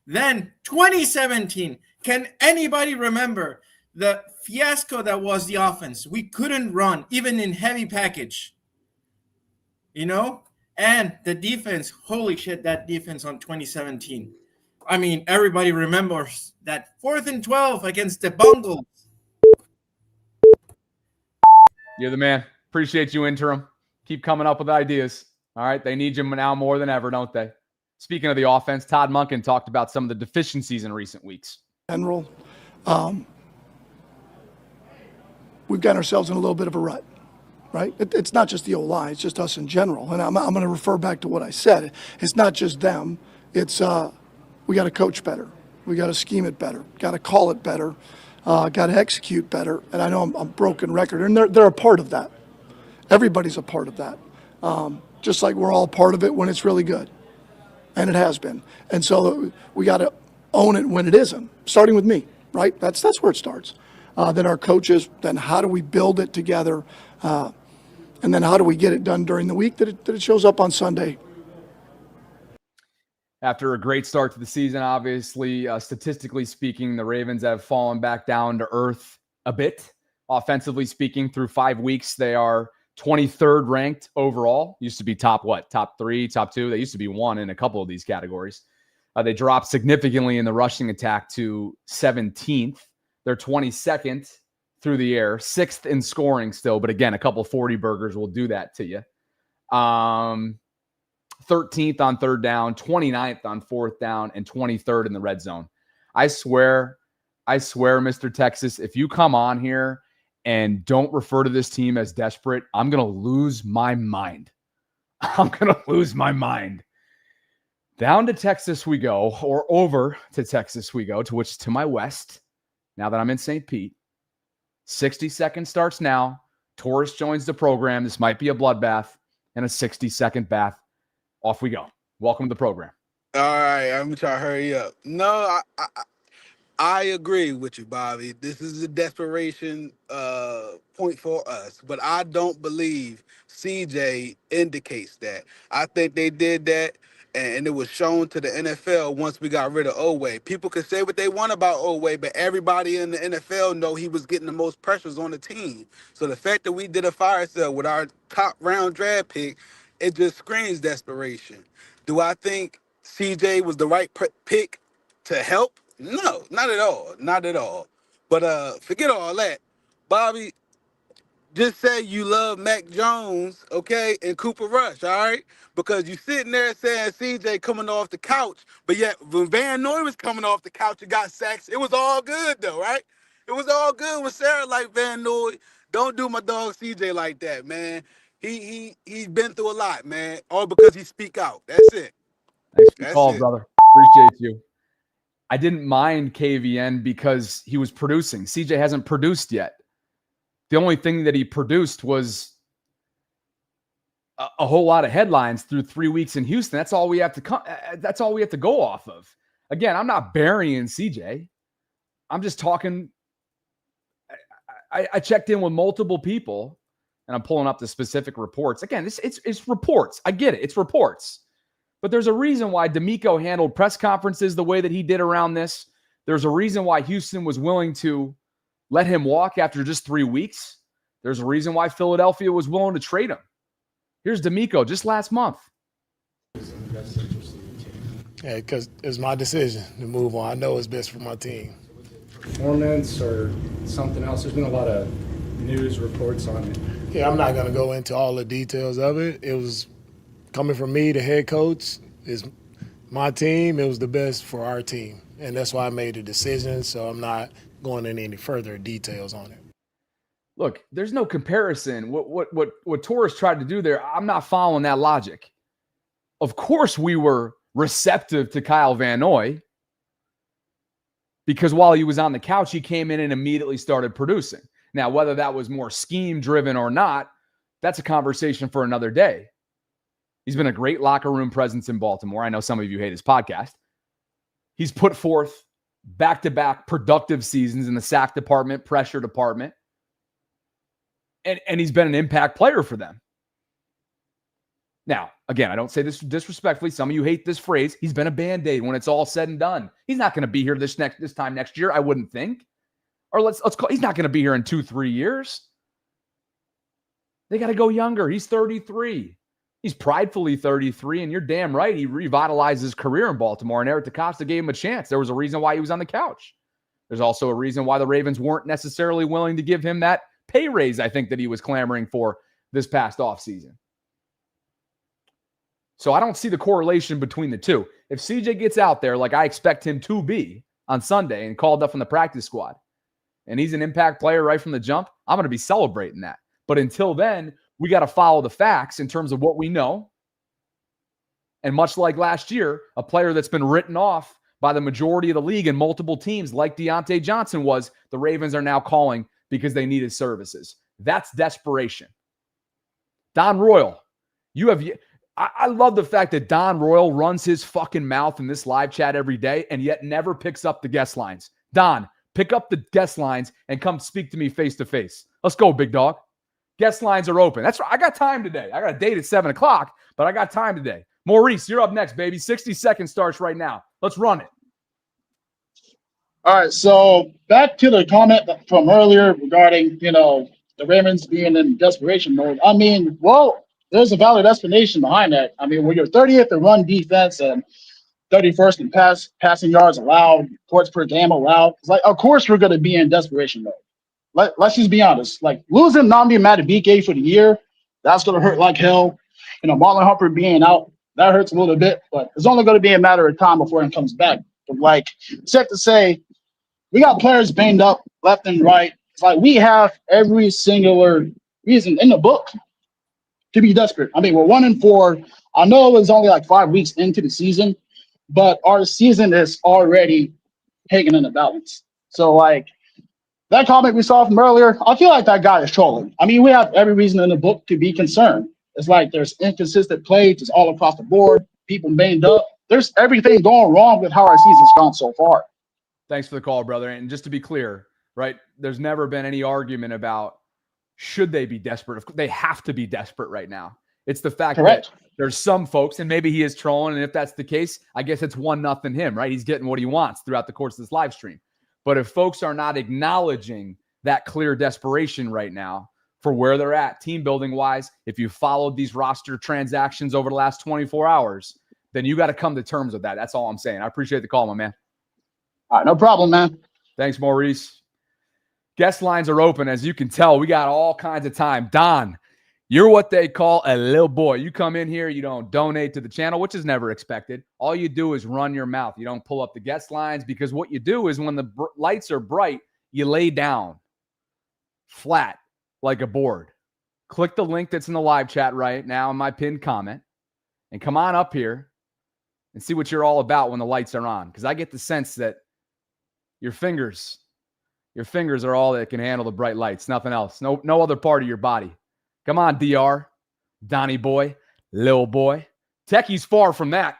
Then 2017. Can anybody remember the fiasco that was the offense? We couldn't run, even in heavy package. And the defense, holy shit, that defense on 2017. I mean, everybody remembers that 4th and 12 against the Bungles. You're the man. Appreciate you, interim. Keep coming up with ideas. All right. They need you now more than ever, don't they? Speaking of the offense, Todd Monken talked about some of the deficiencies in recent weeks. General, we've gotten ourselves in a little bit of a rut, right? It's not just the O-line, it's just us in general. And I'm going to refer back to what I said. It's not just them. It's we got to coach better. We got to scheme it better. Got to call it better. Got to execute better. And I know I'm broken record, and they're a part of that. Everybody's a part of that. Just like we're all part of it when it's really good. And it has been. And so we got to own it when it isn't, starting with me, right? That's where it starts. Then our coaches, then how do we build it together? And then how do we get it done during the week that it shows up on Sunday? After a great start to the season, obviously, statistically speaking, the Ravens have fallen back down to earth a bit. Offensively speaking, through 5 weeks, they are 23rd ranked overall. Used to be top 3, top 2. They used to be 1 in a couple of these categories. They dropped significantly in the rushing attack to 17th. They're 22nd through the air, 6th in scoring still. But again, a couple 40 burgers will do that to you. 13th on third down, 29th on fourth down, and 23rd in the red zone. I swear, Mr. Texas, if you come on here and don't refer to this team as desperate, I'm going to lose my mind. I'm going to lose my mind. Down to Texas we go, or over to Texas we go, to my west, now that I'm in St. Pete. 60 seconds starts now. Torres joins the program. This might be a bloodbath and a 60-second bath. Off we go. Welcome to the program. All right, I'm trying to hurry up. No, I agree with you, Bobby. This is a desperation point for us, but I don't believe CJ indicates that. I think they did that, and it was shown to the NFL once we got rid of Oweh. People can say what they want about Oweh, but everybody in the NFL know he was getting the most pressures on the team. So the fact that we did a fire sale with our top round draft pick, it just screams desperation. Do I think CJ was the right pick to help? No, not at all. Not at all. But forget all that. Bobby, just say you love Mac Jones, okay, and Cooper Rush, all right? Because you sitting there saying CJ coming off the couch, but yet when Van Noy was coming off the couch and got sacks, it was all good though, right? It was all good with Sarah like Van Noy. Don't do my dog CJ like that, man. He's been through a lot, man. All because he speak out. That's it. Thanks for the call, brother. Appreciate you. I didn't mind KVN because he was producing. CJ hasn't produced yet. The only thing that he produced was a whole lot of headlines through 3 weeks in Houston. That's all we have to that's all we have to go off of. Again, I'm not burying CJ. I'm just talking. I checked in with multiple people, and I'm pulling up the specific reports. Again, it's reports. I get it. It's reports. But there's a reason why D'Amico handled press conferences the way that he did around this. There's a reason why Houston was willing to let him walk after just 3 weeks. There's a reason why Philadelphia was willing to trade him. Here's D'Amico just last month. Yeah, because it's my decision to move on. I know it's best for my team. Performance or something else? There's been a lot of news reports on it. Yeah, I'm not going to go into all the details of it. It was coming from me, the head coach. It's my team. It was the best for our team. And that's why I made the decision, so I'm not going into any further details on it. Look, there's no comparison. What Torres tried to do there, I'm not following that logic. Of course we were receptive to Kyle Van Noy because while he was on the couch, he came in and immediately started producing. Now, whether that was more scheme-driven or not, that's a conversation for another day. He's been a great locker room presence in Baltimore. I know some of you hate his podcast. He's put forth back-to-back productive seasons in the sack department, pressure department. And he's been an impact player for them. Now, again, I don't say this disrespectfully. Some of you hate this phrase. He's been a Band-Aid when it's all said and done. He's not going to be here this time next year, I wouldn't think. Or let's call, he's not going to be here in 2-3 years. They got to go younger. He's 33. He's pridefully 33, and you're damn right he revitalized his career in Baltimore, and Eric DeCosta gave him a chance. There was a reason why he was on the couch. There's also a reason why the Ravens weren't necessarily willing to give him that pay raise, I think, that he was clamoring for this past offseason. So I don't see the correlation between the two. If CJ gets out there like I expect him to be on Sunday and called up from the practice squad, and he's an impact player right from the jump, I'm going to be celebrating that. But until then, we got to follow the facts in terms of what we know. And much like last year, a player that's been written off by the majority of the league and multiple teams like Deontay Johnson was, the Ravens are now calling because they need his services. That's desperation. Don Royal, I love the fact that Don Royal runs his fucking mouth in this live chat every day and yet never picks up the guest lines. Don, pick up the guest lines and come speak to me face to face. Let's go, big dog. Guest lines are open. That's right. I got time today. I got a date at 7 o'clock, but I got time today. Maurice, you're up next, baby. 60 seconds starts right now. Let's run it. All right. So back to the comment from earlier regarding, the Ravens being in desperation mode. I mean, well, there's a valid explanation behind that. I mean, when you're 30th in run defense and 31st in passing yards allowed, points per game allowed, it's like, of course we're going to be in desperation mode. Let's just be honest. Like losing Nnamdi Madubuike for the year, that's going to hurt like hell. Marlon Humphrey being out That hurts a little bit, but it's only going to be a matter of time before it comes back. But like, safe to say, we got players banged up left and right. It's like we have every singular reason in the book to be desperate. I mean, we're 1-4. I know it was only like 5 weeks into the season, but our season is already hanging in the balance. So like that comment we saw from earlier, I feel like that guy is trolling. I mean, we have every reason in the book to be concerned. It's like there's inconsistent play just all across the board, people banged up. There's everything going wrong with how our season's gone so far. Thanks for the call, brother. And just to be clear, right, there's never been any argument about should they be desperate. They have to be desperate right now. It's the fact that there's some folks, and maybe he is trolling, and if that's the case, I guess it's 1-0 him, right? He's getting what he wants throughout the course of this live stream. But if folks are not acknowledging that clear desperation right now for where they're at, team building wise, if you followed these roster transactions over the last 24 hours, then you got to come to terms with that. That's all I'm saying. I appreciate the call, my man. All right, no problem, man. Thanks, Maurice. Guest lines are open. As you can tell, we got all kinds of time. Don, you're what they call a little boy. You come in here, you don't donate to the channel, which is never expected. All you do is run your mouth. You don't pull up the guest lines, because what you do is when the lights are bright, you lay down flat like a board. Click the link that's in the live chat right now in my pinned comment and come on up here and see what you're all about when the lights are on, because I get the sense that your fingers are all that can handle the bright lights, nothing else. No other part of your body. Come on, DR, Donnie boy, Lil boy. Techie's far from that.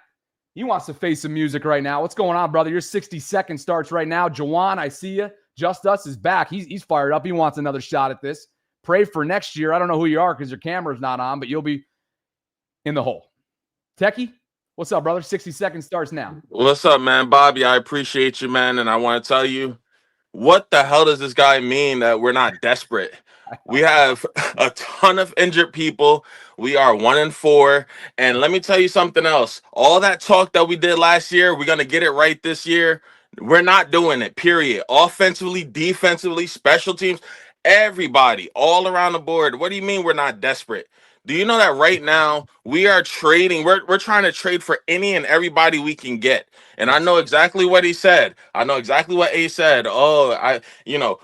He wants to face some music right now. What's going on, brother? Your 60-second starts right now. Jawan, I see you. Just Us is back. He's fired up. He wants another shot at this. Pray for next year. I don't know who you are because your camera's not on, but you'll be in the hole. Techie, what's up, brother? 60 seconds starts now. What's up, man? Bobby, I appreciate you, man. And I want to tell you, what the hell does this guy mean that we're not desperate? We have a ton of injured people. We are 1-4. And let me tell you something else. All that talk that we did last year, we're going to get it right this year. We're not doing it, period. Offensively, defensively, special teams, everybody, all around the board. What do you mean we're not desperate? Do you know that right now we are trading? We're trying to trade for any and everybody we can get. And I know exactly what he said. I know exactly what A said. Oh,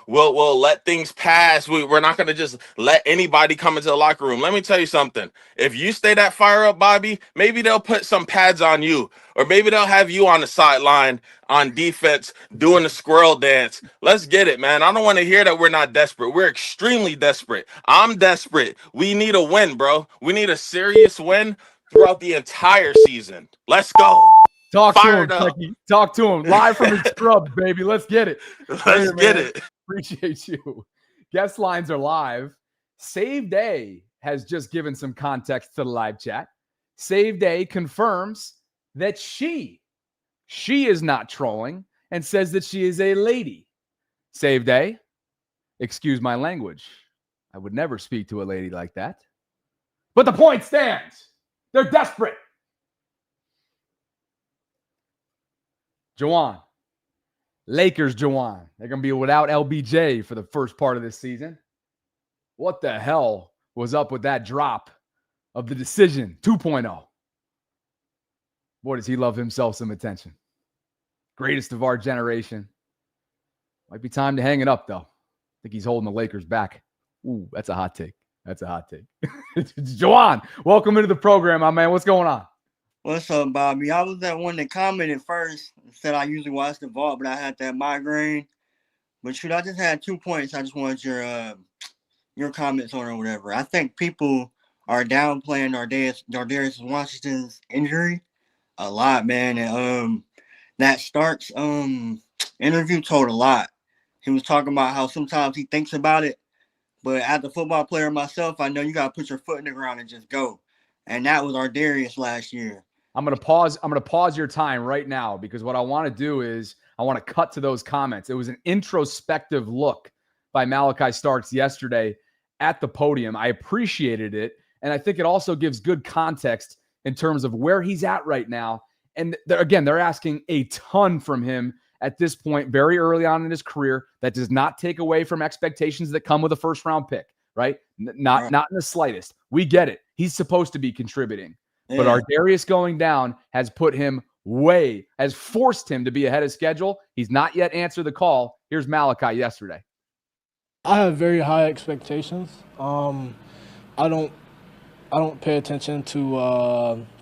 we'll let things pass. We're not going to just let anybody come into the locker room. Let me tell you something. If you stay that fire up, Bobby, maybe they'll put some pads on you, or maybe they'll have you on the sideline on defense doing the squirrel dance. Let's get it, man. I don't want to hear that we're not desperate. We're extremely desperate. I'm desperate. We need a win, bro. We need a serious win throughout the entire season. Let's go. Talk to him, Techie. Talk to him. Live from his scrubs, baby. Let's get it. Let's get it. Appreciate you. Guest lines are live. Save Day has just given some context to the live chat. Save Day confirms that she is not trolling and says that she is a lady. Save Day, excuse my language. I would never speak to a lady like that. But the point stands. They're desperate. Jawan. Lakers, Jawan. They're going to be without LBJ for the first part of this season. What the hell was up with that drop of the decision 2.0? Boy, does he love himself some attention. Greatest of our generation. Might be time to hang it up, though. I think he's holding the Lakers back. Ooh, that's a hot take. That's a hot take. Jawan, welcome into the program, my man. What's going on? What's up, Bobby? I was that one that commented first, said I usually watch the vault, but I had that migraine. But shoot, I just had 2 points. I just wanted your comments on or whatever. I think people are downplaying Darius Washington's injury a lot, man. And that Starks interview told a lot. He was talking about how sometimes he thinks about it, but as a football player myself, I know you gotta put your foot in the ground and just go. And that was our Darius last year. I'm gonna pause your time right now, because what I want to do is I want to cut to those comments. It was an introspective look by Malachi Starks yesterday at the podium. I appreciated it, and I think it also gives good context in terms of where he's at right now. And they're asking a ton from him at this point, very early on in his career. That does not take away from expectations that come with a first-round pick, right? Not in the slightest. We get it. He's supposed to be contributing. But Ardarius going down has forced him to be ahead of schedule. He's not yet answered the call. Here's Malachi yesterday. I have very high expectations. I don't pay attention to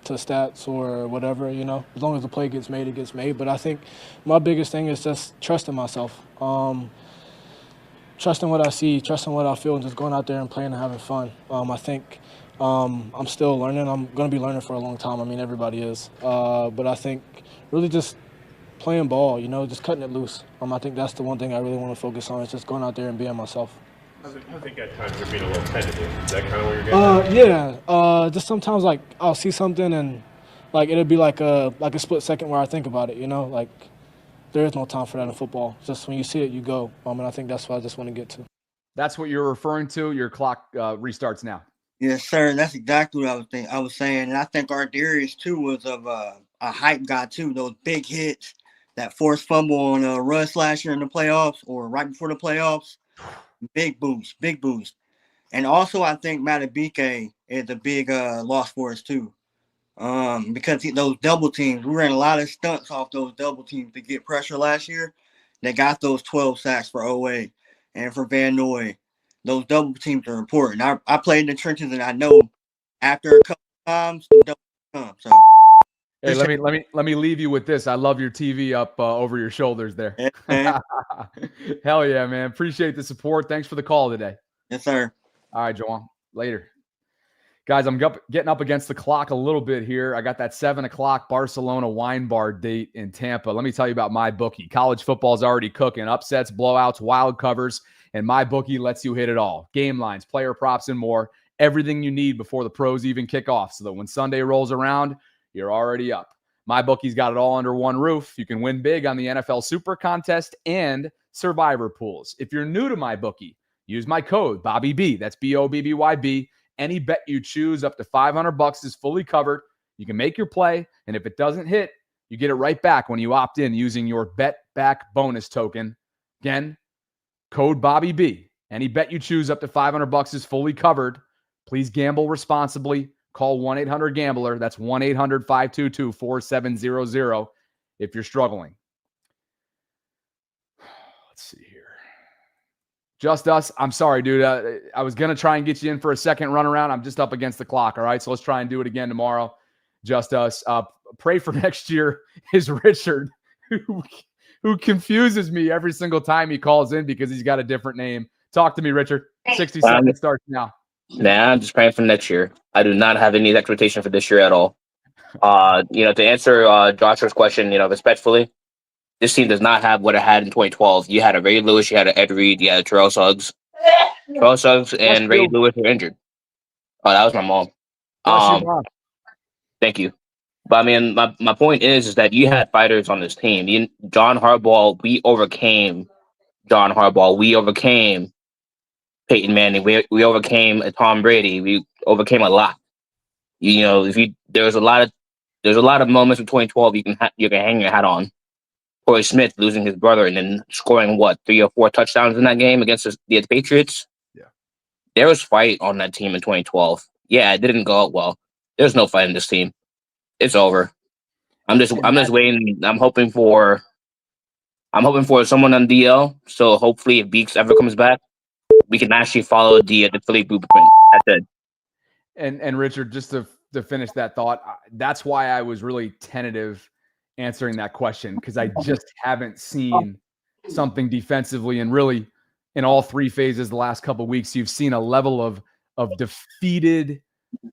stats or whatever, As long as the play gets made, it gets made. But I think my biggest thing is just trusting myself, trusting what I see, trusting what I feel, and just going out there and playing and having fun. I think I'm still learning. I'm going to be learning for a long time. I mean, everybody is. But I think really just playing ball, just cutting it loose. I think that's the one thing I really want to focus on is just going out there and being myself. I think at times you're being a little tentative. Is that kind of what you're getting at? Yeah. Just sometimes I'll see something and it'll be like a split second where I think about it. There is no time for that in football. Just when you see it, you go. And I think that's what I just want to get to. That's what you're referring to. Your clock restarts now. Yes, sir. That's exactly what I was saying. And I think Ardarius too was of a hype guy too. Those big hits, that forced fumble on Russ last year in the playoffs or right before the playoffs. Big boost. And also I think Matabike is a big loss for us too. Because those double teams, we ran a lot of stunts off those double teams to get pressure last year. They got those 12 sacks for OA and for Van Noy. Those double teams are important. I played in the trenches and I know after a couple times, the double come. So hey, let me leave you with this. I love your TV up over your shoulders there. Hell yeah, man. Appreciate the support. Thanks for the call today. Yes, sir. All right, Joel. Later. Guys, I'm getting up against the clock a little bit here. I got that 7 o'clock Barcelona wine bar date in Tampa. Let me tell you about MyBookie. College football is already cooking. Upsets, blowouts, wild covers, and MyBookie lets you hit it all. Game lines, player props, and more. Everything you need before the pros even kick off so that when Sunday rolls around, you're already up. MyBookie's got it all under one roof. You can win big on the NFL Super Contest and Survivor pools. If you're new to MyBookie, use my code BobbyB. That's BOBBYB. Any bet you choose up to $500 is fully covered. You can make your play, and if it doesn't hit, you get it right back when you opt in using your Bet Back bonus token. Again, code BobbyB. Any bet you choose up to $500 is fully covered. Please gamble responsibly. Call 1-800-GAMBLER. That's 1-800-522-4700 if you're struggling. Let's see here. Just us. I'm sorry, dude. I was going to try and get you in for a second run around. I'm just up against the clock, all right? So let's try and do it again tomorrow. Just us. Pray for next year is Richard, who confuses me every single time he calls in because he's got a different name. Talk to me, Richard. 60 seconds starts now. Nah, I'm just praying for next year. I do not have any expectation for this year at all. To answer Joshua's question, respectfully, this team does not have what it had in 2012. You had a Ray Lewis, you had an Ed Reed, you had a Terrell Suggs. Terrell Suggs and Ray Lewis were injured. Oh, that was my mom. Thank you. But I mean, my point is that you had fighters on this team. John Harbaugh, we overcame John Harbaugh. We overcame Peyton Manning. We overcame Tom Brady. We overcame a lot. There's a lot of moments in 2012 you can hang your hat on. Corey Smith losing his brother and then scoring 3 or 4 touchdowns in that game against the Patriots. Yeah, there was fight on that team in 2012. Yeah, it didn't go out well. There's no fight in this team. It's over. I'm just waiting. I'm hoping for someone on DL. So hopefully, if Beaks ever comes back, we can actually follow the Philly blueprint. That's it. And Richard, just to finish that thought, that's why I was really tentative answering that question, because I just haven't seen something defensively, and really in all 3 phases the last couple of weeks, you've seen a level of defeated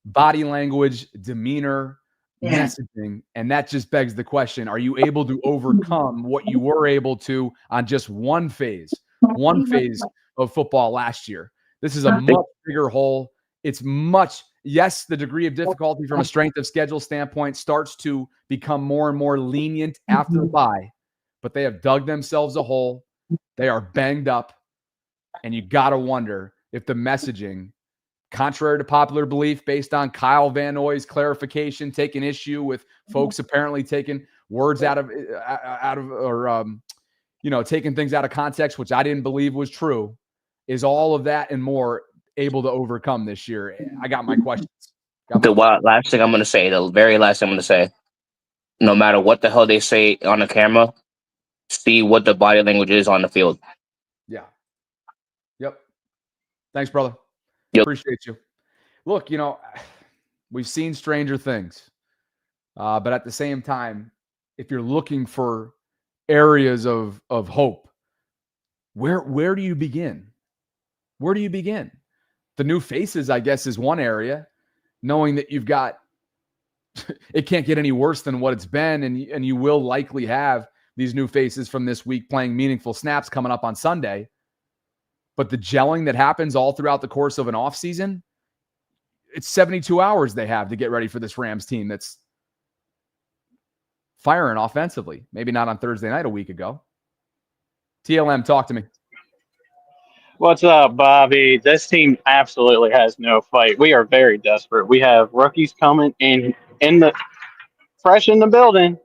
body language, demeanor, messaging, and that just begs the question: are you able to overcome what you were able to on just one phase of football last year? This is a much bigger hole. It's yes, the degree of difficulty from a strength of schedule standpoint starts to become more and more lenient after the bye, but they have dug themselves a hole. They are banged up, and you got to wonder if the messaging, contrary to popular belief, based on Kyle Van Noy's clarification, taking issue with folks apparently taking words taking things out of context, which I didn't believe was true, is all of that and more able to overcome this year? I got my questions. Last thing I'm going to say, the very last thing I'm going to say, no matter what the hell they say on the camera, see what the body language is on the field. Yeah. Yep. Thanks, brother. Yep. Appreciate you. Look, we've seen stranger things. But at the same time, if you're looking for areas of hope, where do you begin? Where do you begin? The new faces, I guess, is one area, knowing that you've got it can't get any worse than what it's been, and you will likely have these new faces from this week playing meaningful snaps coming up on Sunday. But the gelling that happens all throughout the course of an offseason, it's 72 hours they have to get ready for this Rams team that's firing offensively. Maybe not on Thursday night a week ago. TLM, talk to me. What's up, Bobby? This team absolutely has no fight. We are very desperate. We have rookies coming in the fresh in the building,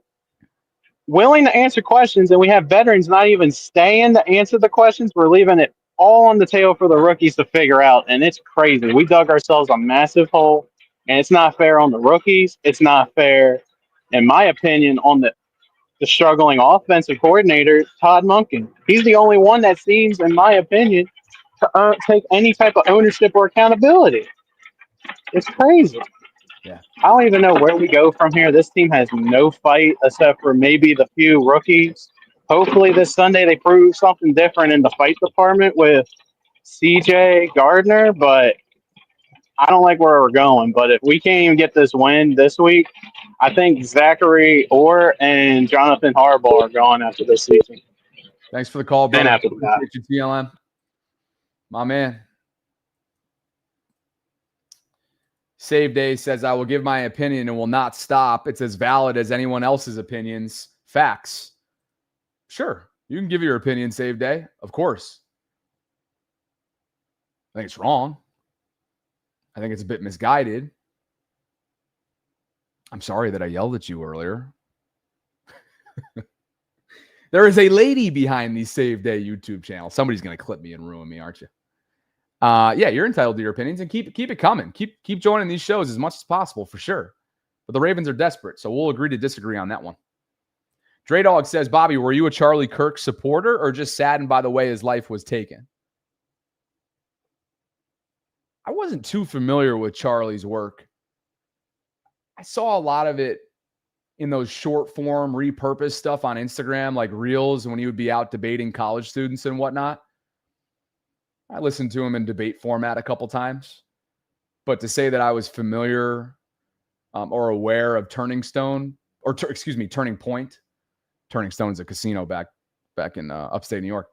willing to answer questions, and we have veterans not even staying to answer the questions. We're leaving it all on the table for the rookies to figure out, and it's crazy. We dug ourselves a massive hole, and it's not fair on the rookies. It's not fair, in my opinion, on the struggling offensive coordinator, Todd Monken. He's the only one that seems, in my opinion, to take any type of ownership or accountability. It's crazy. Yeah. I don't even know where we go from here. This team has no fight except for maybe the few rookies. Hopefully this Sunday they prove something different in the fight department with CJ Gardner, but I don't like where we're going. But if we can't even get this win this week, I think Zachary Orr and Jonathan Harbaugh are gone after this season. Thanks for the call, brother. And after that. Appreciate you, TLM. My man. Save Day says, I will give my opinion and will not stop. It's as valid as anyone else's opinions. Facts. Sure. You can give your opinion, Save Day. Of course. I think it's wrong. I think it's a bit misguided. I'm sorry that I yelled at you earlier. There is a lady behind the Save Day YouTube channel. Somebody's going to clip me and ruin me, aren't you? Yeah, you're entitled to your opinions, and keep it coming. Keep joining these shows as much as possible, for sure. But the Ravens are desperate, so we'll agree to disagree on that one. Dre Dog says, Bobby, were you a Charlie Kirk supporter or just saddened by the way his life was taken? I wasn't too familiar with Charlie's work. I saw a lot of it in those short form repurposed stuff on Instagram, like Reels, when he would be out debating college students and whatnot. I listened to him in debate format a couple times. But to say that I was familiar or aware of Turning Point. Turning Stone's a casino back in upstate New York.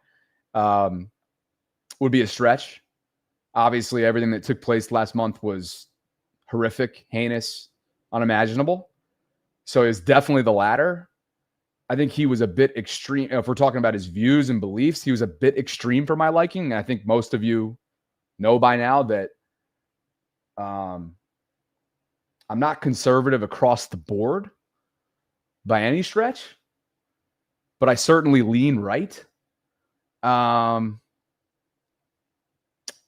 Would be a stretch. Obviously, everything that took place last month was horrific, heinous, unimaginable. So it's definitely the latter. I think he was a bit extreme. If we're talking about his views and beliefs, he was a bit extreme for my liking. I think most of you know by now that I'm not conservative across the board by any stretch, but I certainly lean right.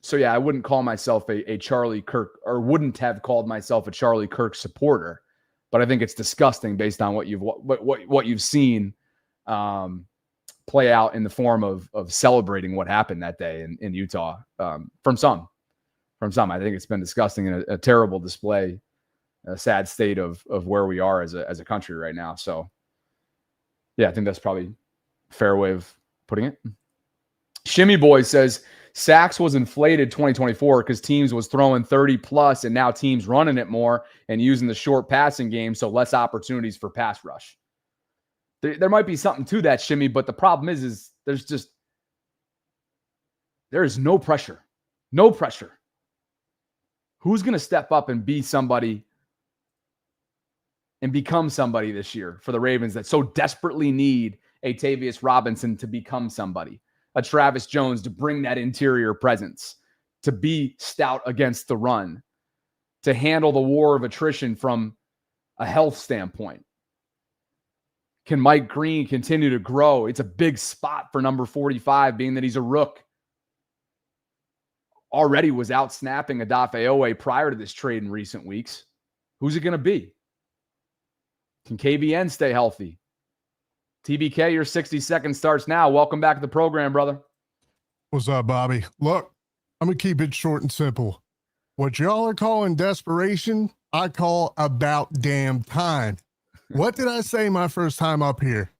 So yeah, I wouldn't call myself a Charlie Kirk, or wouldn't have called myself a Charlie Kirk supporter. But I think it's disgusting based on what you've seen play out in the form of celebrating what happened that day in Utah. From some, I think it's been disgusting and a terrible display, a sad state of where we are as a country right now. So, yeah, I think that's probably a fair way of putting it. Shimmy Boy says sacks was inflated 2024 because teams was throwing 30 plus, and now teams running it more and using the short passing game, so less opportunities for pass rush. There might be something to that, Shimmy, but the problem is there is no pressure. No pressure. Who's going to step up and be somebody and become somebody this year for the Ravens that so desperately need a Tavius Robinson to become somebody, a Travis Jones to bring that interior presence, to be stout against the run, to handle the war of attrition from a health standpoint? Can Mike Green continue to grow? It's a big spot for number 45, being that he's a rook. Already was out snapping Odafe Owe prior to this trade in recent weeks. Who's it going to be? Can KVN stay healthy? TBK, your 60 seconds starts now. Welcome back to the program, brother. What's up, Bobby? Look, I'm going to keep it short and simple. What y'all are calling desperation, I call about damn time. What did I say my first time up here?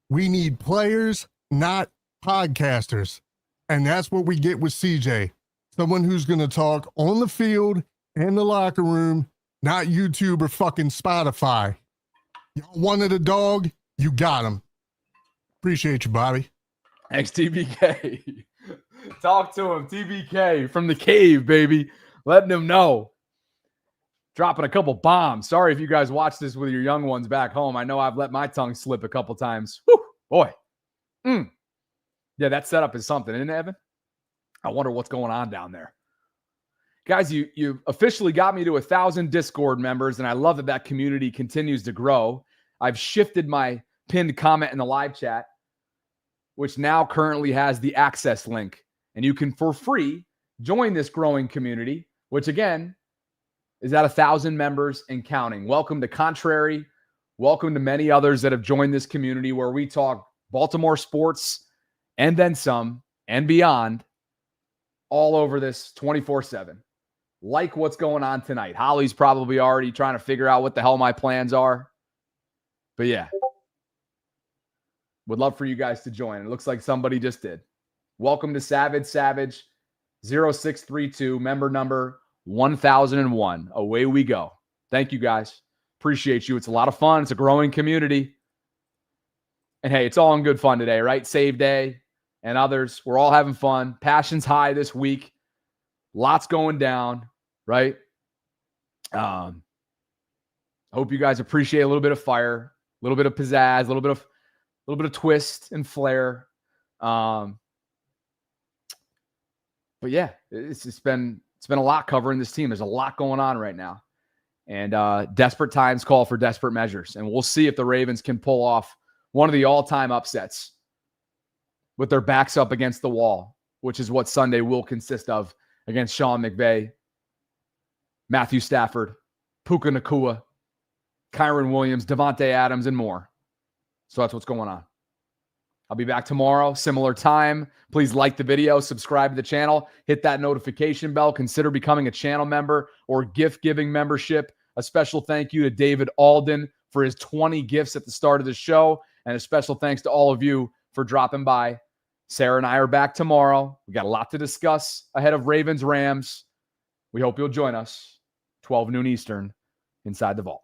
We need players, not podcasters. And that's what we get with CJ. Someone who's going to talk on the field and the locker room, not YouTube or fucking Spotify. Y'all wanted a dog, you got him. Appreciate you, Bobby. Thanks, TBK. Talk to him, TBK from the cave, baby. Letting him know. Dropping a couple bombs. Sorry if you guys watch this with your young ones back home. I know I've let my tongue slip a couple times. Whew, boy. Yeah, that setup is something, isn't it, Evan? I wonder what's going on down there. Guys, you officially got me to 1,000 Discord members, and I love that that community continues to grow. I've shifted my pinned comment in the live chat, which now currently has the access link. And you can, for free, join this growing community, which, again, is at 1,000 members and counting. Welcome to Contrary. Welcome to many others that have joined this community where we talk Baltimore sports and then some and beyond all over this 24/7. Like what's going on tonight. Holly's probably already trying to figure out what the hell my plans are. But yeah, would love for you guys to join. It looks like somebody just did. Welcome to Savage 0632, member number 1001. Away we go. Thank you guys. Appreciate you. It's a lot of fun. It's a growing community. And hey, it's all in good fun today, right? Save Day and others. We're all having fun. Passion's high this week. Lots going down, right? I hope you guys appreciate a little bit of fire, a little bit of pizzazz, a little bit of twist and flair. But yeah, it's been a lot covering this team. There's a lot going on right now. And desperate times call for desperate measures. And we'll see if the Ravens can pull off one of the all-time upsets with their backs up against the wall, which is what Sunday will consist of against Sean McVay, Matthew Stafford, Puka Nacua, Kyron Williams, Devontae Adams, and more. So that's what's going on. I'll be back tomorrow, similar time. Please like the video, subscribe to the channel, hit that notification bell, consider becoming a channel member or gift-giving membership. A special thank you to David Alden for his 20 gifts at the start of the show, and a special thanks to all of you for dropping by. Sarah and I are back tomorrow. We got a lot to discuss ahead of Ravens-Rams. We hope you'll join us, 12 noon Eastern, inside the vault.